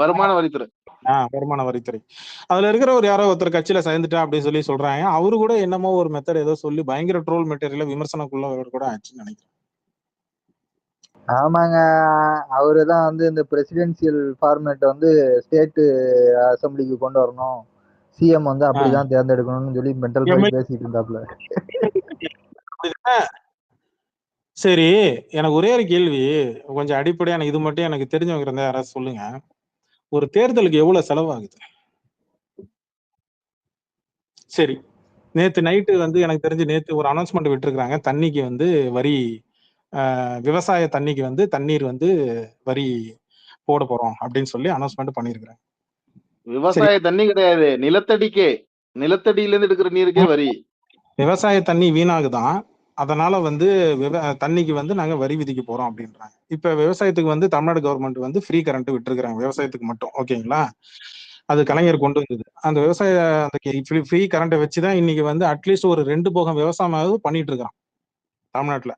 வருமான வரித்துறை அதுல இருக்கிற ஒரு யாரோ ஒருத்தர் கட்சியில சேர்ந்துட்டா அப்படின்னு சொல்லி சொல்றாங்க. அவரு கூட என்னமோ ஒரு மெத்தட் ஏதோ சொல்லி பயங்கர ட்ரோல் மெட்டீரியல விமர்சனக்குள்ள கூட ஆச்சுன்னு நினைக்கிறேன். ஆமாங்க, அவருதான் வந்து இந்த பிரசிடென்சியல் ஃபார்மேட் வந்து ஸ்டேட் அசம்பிளிக்கு கொண்டு வரணும், சிஎம் வந்து அப்படிதான் தேர்ந்தெடுக்கணும்னு சொல்லி மென்டல் பேசிட்டு இருந்தாப்ல. சரி, எனக்கு ஒரே ஒரு கேள்வி, கொஞ்சம் அடிப்படையான இது மட்டும் எனக்கு தெரிஞ்சவங்க இருந்தா யாராவது சொல்லுங்க. ஒரு தேர்தலுக்கு எவ்வளவு செலவாகுது? சரி, நேத்து நைட்டு வந்து எனக்கு தெரிஞ்சு நேத்து ஒரு அனௌன்ஸ்மெண்ட் விட்டுருக்காங்க. தண்ணிக்கு வந்து வரி, விவசாய தண்ணிக்கு வந்து தண்ணீர் வந்து வரி போட போறோம் அப்படின்னு சொல்லி அனௌன்ஸ்மெண்ட் பண்ணிருக்காங்க. விவசாய தண்ணி கிடையாது, நிலத்தடியில இருந்து எடுக்கிற நீருக்கே வரி. விவசாய தண்ணி வீணாகுதான், அதனால வந்து தண்ணிக்கு வந்து நாங்க வரி விதிக்க போறோம் அப்படின்றாங்க. இப்ப விவசாயத்துக்கு வந்து தமிழ்நாடு கவர்மெண்ட் வந்து ஃப்ரீ கரண்ட் விட்டுருக்காங்க விவசாயத்துக்கு மட்டும். ஓகேங்களா? அது கலைஞர் கொண்டு வந்தது. அந்த விவசாய அந்த ஃப்ரீ கரண்ட்டை வச்சுதான் இன்னைக்கு வந்து அட்லீஸ்ட் ஒரு 2 போகம் விவசாயமாவது பண்ணிட்டு இருக்கான் தமிழ்நாட்டுல.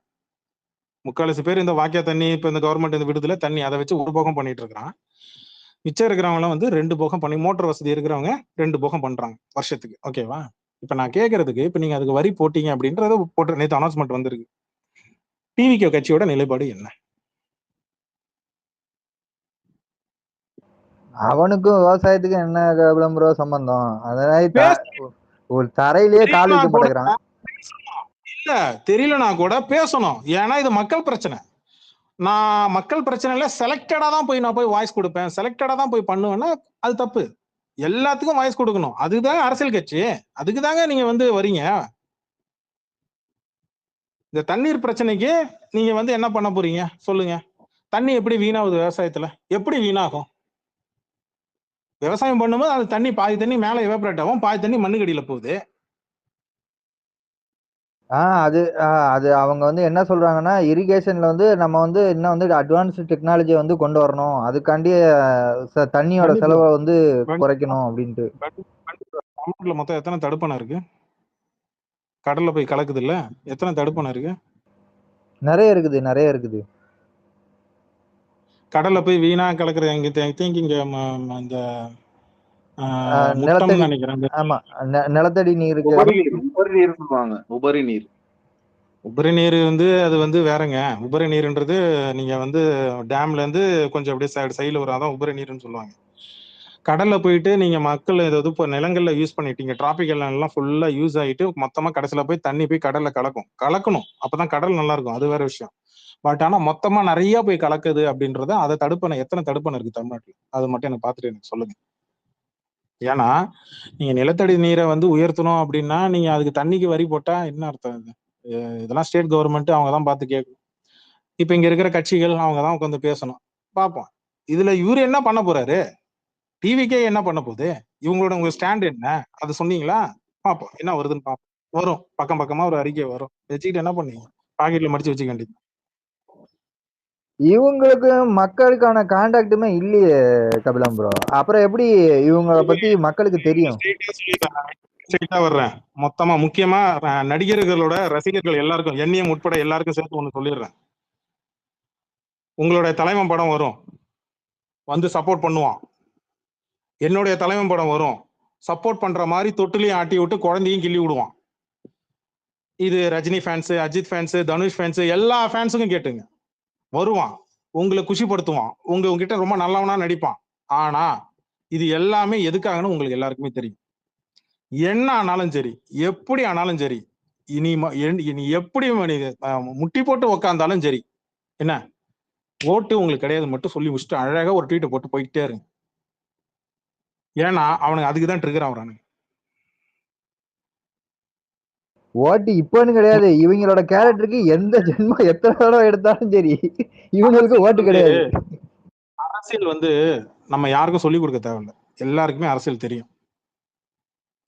முக்கால்வாசி பேர் இந்த வாக்கியா தண்ணி இப்ப இந்த கவர்மெண்ட் இந்த விடுதல தண்ணி அதை வச்சு 1 போகம் பண்ணிட்டு இருக்கிறான். மிச்சம் இருக்கிறவங்க எல்லாம் வந்து 2 போகம் பண்ணி மோட்டர் வசதி இருக்கிறவங்க 2 போகம் பண்றாங்க வருஷத்துக்கு. ஓகேவா? இப்ப நான் கேட்கறதுக்கு இப்ப நீங்க அதுக்கு வரி போட்டீங்க அப்படின்றத போட்டு நேற்று அனௌன்ஸ்மெண்ட் வந்திருக்கு. டிவிகே கட்சியோட நிலைப்பாடு என்ன? அவனுக்கும் விவசாயத்துக்கும் என்ன ப்ரோ சம்பந்தம்? அதனால ஒரு தரையிலேயே கால் வைக்க மாட்டேங்கிறான். இல்ல தெரியலனா கூட பேசணும். ஏன்னா இது மக்கள் பிரச்சனை. நான் மக்கள் பிரச்சனைல செலக்டடா தான் போய் நான் போய் வாய்ஸ் கொடுப்பேன், செலக்டடா தான் போய் பண்ணுவேன்னா அது தப்பு. எல்லாத்துக்கும் வாய்ஸ் கொடுக்கணும். அதுதான் அரசியல் கட்சி. அதுக்கு தாங்க நீங்க வந்து வரீங்க. இந்த தண்ணீர் பிரச்சனைக்கு நீங்க வந்து என்ன பண்ண போறீங்க சொல்லுங்க. தண்ணி எப்படி வீணாகுது விவசாயத்துல? எப்படி வீணாகும்? விவசாயம் பண்ணும்போது அது தண்ணி பாதி தண்ணி மேல எவாபரேட் ஆகும், பாதி தண்ணி மண்ணுக்கடியில போகுது. அது அவங்க வந்து என்ன சொல்றாங்கன்னா, இரிகேஷன்ல வந்து நம்ம வந்து இன்னும் வந்து அட்வான்ஸ்டு டெக்னாலஜியை வந்து கொண்டு வரணும், அதுக்காண்டி தண்ணியோட செலவை வந்து குறைக்கணும் அப்படின்ட்டு. தமிழ்நாட்டுல மொத்தம் எத்தனை தடுப்பணை இருக்கு? கடல்ல போய் கலக்குது இல்ல, எத்தனை தடுப்பணை இருக்கு? நிறைய இருக்குது. கடல்ல போய் வீணா கலக்குற இங்க இந்த நிலத்தடி நீருக்கு உபரி நீர் உபரி நீர் வந்து அது வந்து வேறங்க. உபரி நீர்ன்றது நீங்க வந்து டேம்ல இருந்து கொஞ்சம் அப்படியே சைடுல வரும், அதான் உபரி நீர்னு சொல்லுவாங்க. கடல்ல போயிட்டு நீங்க மக்கள் ஏதாவது இப்போ நிலங்கள்ல யூஸ் பண்ணிட்டீங்க, டிராபிக்கல் எல்லாம் ஃபுல்லா யூஸ் ஆயிட்டு மொத்தமா கடைசியில போய் தண்ணி போய் கடல்ல கலக்கணும். அப்பதான் கடல் நல்லா இருக்கும், அது வேற விஷயம். பட் ஆனா மொத்தமா நிறைய போய் கலக்குது அப்படின்றத அதை தடுப்பணை எத்தனை தடுப்பணை இருக்கு தமிழ்நாட்டுல? அது மட்டும் எனக்கு பார்த்துட்டு எனக்கு சொல்லுங்க. ஏன்னா நீங்க நிலத்தடி நீரை வந்து உயர்த்தணும் அப்படின்னா நீங்க அதுக்கு தண்ணிக்கு வரி போட்டா என்ன அர்த்தம்? இதெல்லாம் ஸ்டேட் கவர்மெண்ட் அவங்க தான் பார்த்து கேட்கணும். இப்ப இங்க இருக்கிற கட்சிகள் அவங்க தான் உட்காந்து பேசணும். பார்ப்போம் இதுல இவரு என்ன பண்ண போறாரு, டிவிக்கே என்ன பண்ண போகுது, இவங்களோட உங்க ஸ்டாண்ட் என்ன அது சொன்னீங்களா? பார்ப்போம் என்ன வருதுன்னு பார்ப்போம். வரும் பக்கம் பக்கமா ஒரு அறிக்கை வரும், வச்சுக்கிட்டு என்ன பண்ணீங்க, பாக்கெட்ல மடிச்சு வச்சுக்க வேண்டியது. இவங்களுக்கு மக்களுக்கான கான்டாக்டுமே இல்லையே கபிலம் ப்ரோ, அப்புறம் எப்படி இவங்களை பத்தி மக்களுக்கு தெரியும்? வர்றேன் மொத்தமா முக்கியமா நடிகர்களோட ரசிகர்கள் எல்லாருக்கும் என்னையும் உட்பட எல்லாருக்கும் சேர்த்து ஒண்ணு சொல்லிடுறேன். உங்களுடைய தலைவன் படம் வரும், வந்து சப்போர்ட் பண்ணுவான். என்னுடைய தலைவன் படம் வரும், சப்போர்ட் பண்ற மாதிரி தொட்டிலையும் ஆட்டி விட்டு குழந்தையும் கிள்ளி விடுவான். இது Rajini fans, Ajith fans, Dhanush fans எல்லா ஃபேன்ஸுக்கும் கேட்டுங்க. வருவான், உங்களை குஷிப்படுத்துவான், உங்ககிட்ட ரொம்ப நல்லவனா நடிப்பான். ஆனா இது எல்லாமே எதுக்காகன்னு உங்களுக்கு எல்லாருக்குமே தெரியும். என்ன ஆனாலும் சரி, எப்படி ஆனாலும் சரி, இனி எப்படி முட்டி போட்டு உக்காந்தாலும் சரி, என்ன ஓட்டு உங்களுக்கு கிடையாது மட்டும் சொல்லி முடிச்சுட்டு அழகா ஒரு ட்வீட்டை போட்டு போயிட்டே இருங்க. ஏன்னா அவனுக்கு அதுக்குதான் ட்ரிகர் ஆகுறானுங்க. ஓட்டு இப்பன்னு கிடையாது, இவங்களோட கேரக்டருக்கு எந்த ஜென்மம் எத்தனை தடவை எடுத்தாலும் சரி இவங்களுக்கு ஓட்டு கிடையாது. அரசியல் வந்து நம்ம யாருக்கும் சொல்லிக் கொடுக்க தேவையில்லை, எல்லாருக்குமே அரசியல் தெரியும்.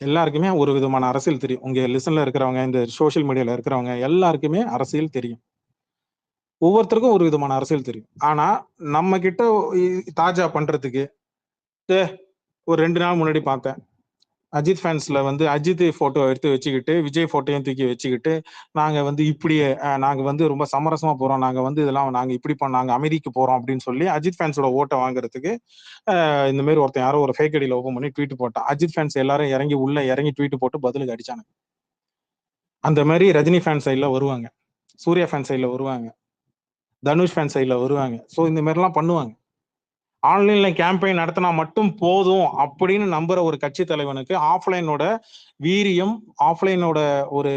எல்லாருக்குமே ஒரு விதமான அரசியல் தெரியும். உங்க லிசன்ல இருக்கிறவங்க, இந்த சோசியல் மீடியால இருக்கிறவங்க எல்லாருக்குமே அரசியல் தெரியும். ஒவ்வொருத்தருக்கும் ஒரு விதமான அரசியல் தெரியும். ஆனா நம்ம கிட்ட தாஜா பண்றதுக்கு ஒரு 2 நாள் முன்னாடி பார்த்தேன், அஜித் ஃபேன்ஸ்ல வந்து அஜித் போட்டோ எடுத்து வச்சுக்கிட்டு விஜய் போட்டோயும் தூக்கி வச்சுக்கிட்டு நாங்க வந்து இப்படி நாங்க வந்து ரொம்ப சமரசமா போறோம், நாங்க வந்து இதெல்லாம் நாங்க இப்படி நாங்க அமைதிக்கு போறோம் அப்படின்னு சொல்லி அஜித் ஃபேன்ஸோட ஓட்டை வாங்குறதுக்கு இந்த மாதிரி ஒருத்தன் யாரோ ஒரு ஃபேக் ஐடியில ஓபன் பண்ணி ட்வீட் போட்டான். அஜித் ஃபேன்ஸ் எல்லாரும் இறங்கி ட்வீட் போட்டு பதிலுக்கு அடிச்சாங்க. அந்த மாதிரி ரஜினி ஃபேன் சைட்ல வருவாங்க, சூர்யா ஃபேன் சைட்ல வருவாங்க, தனுஷ் ஃபேன் சைட்ல வருவாங்க. ஸோ இந்த மாதிரிலாம் பண்ணுவாங்க. ஆன்லைன்ல கேம்பெயின் நடத்தினா மட்டும் போதும் அப்படின்னு நம்புற ஒரு கட்சி தலைவனுக்கு ஆஃப்லைனோட வீரியம், ஆஃப்லைனோட ஒரு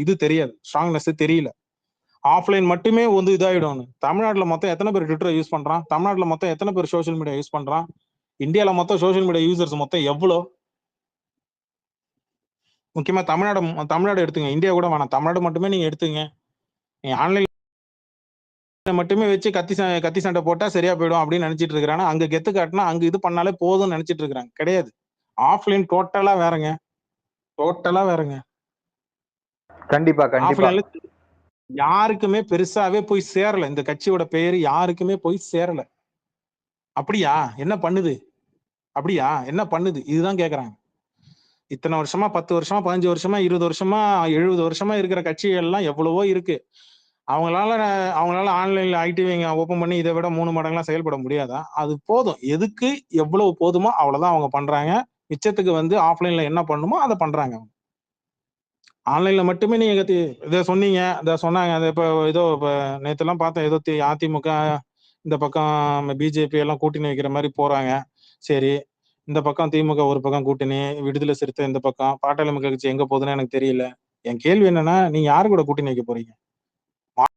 இது தெரியாது, ஸ்ட்ராங்னஸ் தெரியல. ஆஃப்லைன் மட்டுமே வந்து இதாயிடும். தமிழ்நாட்டுல மொத்தம் எத்தனை பேர் ட்விட்டர் யூஸ் பண்றான்? தமிழ்நாட்டுல மொத்தம் எத்தனை பேர் சோசியல் மீடியா யூஸ் பண்றான்? இந்தியால மொத்தம் சோசியல் மீடியா யூசர்ஸ் மொத்தம் எவ்வளோ? முக்கியமா தமிழ்நாடு எடுத்துங்க, இந்தியா கூட வேணாம், தமிழ்நாடு மட்டுமே நீங்க எடுத்துங்க. நீங்க ஆன்லைன் மட்டுமே வச்சு கத்தி சண்டை போட்டா சரியா போயிடும் அப்படின்னு நினைச்சிட்டு இருக்கிறாங்க. அங்க கெத்து காட்டினா அங்க இது பண்ணாலே போதும்னு நினைச்சிட்டு இருக்கிறாங்க. கிடையாது, ஆஃப்லைன் டோட்டலா வேறங்க, டோட்டலா வேறங்க. கண்டிப்பா கண்டிப்பா. யாருக்குமே பெருசாவே போய் சேரல, இந்த கட்சியோட பெயர் யாருக்குமே போய் சேரல. அப்படியா? என்ன பண்ணுது? அப்படியா? என்ன பண்ணுது? இதுதான் கேக்குறாங்க. இத்தனை வருஷமா 10 வருஷமா 15 வருஷமா 20 வருஷமா 70 வருஷமா இருக்கிற கட்சிகள் எல்லாம் எவ்வளவோ இருக்கு. அவங்களால ஆன்லைன்ல ஐடி விங்க ஓபன் பண்ணி இதை விட 3 மடங்குலாம் செயல்பட முடியாதா? அது போதும். எதுக்கு எவ்வளவு போதுமோ அவ்வளவுதான் அவங்க பண்றாங்க. மிச்சத்துக்கு வந்து ஆஃப்லைன்ல என்ன பண்ணுமோ அதை பண்றாங்க. ஆன்லைன்ல மட்டுமே நீங்க இதை சொன்னீங்க, இதை சொன்னாங்க. அது இப்போ ஏதோ இப்போ நேத்து எல்லாம் பார்த்தேன், ஏதோ அதிமுக இந்த பக்கம் பிஜேபி எல்லாம் கூட்டணி வைக்கிற மாதிரி போறாங்க. சரி, இந்த பக்கம் திமுக ஒரு பக்கம் கூட்டணி, விடுதலை சிறுத்தை இந்த பக்கம், பாட்டாளி மக்கள் கட்சி எங்க போகுதுன்னு எனக்கு தெரியல. என் கேள்வி என்னன்னா, நீங்க யாரு கூட கூட்டணி வைக்க போறீங்க?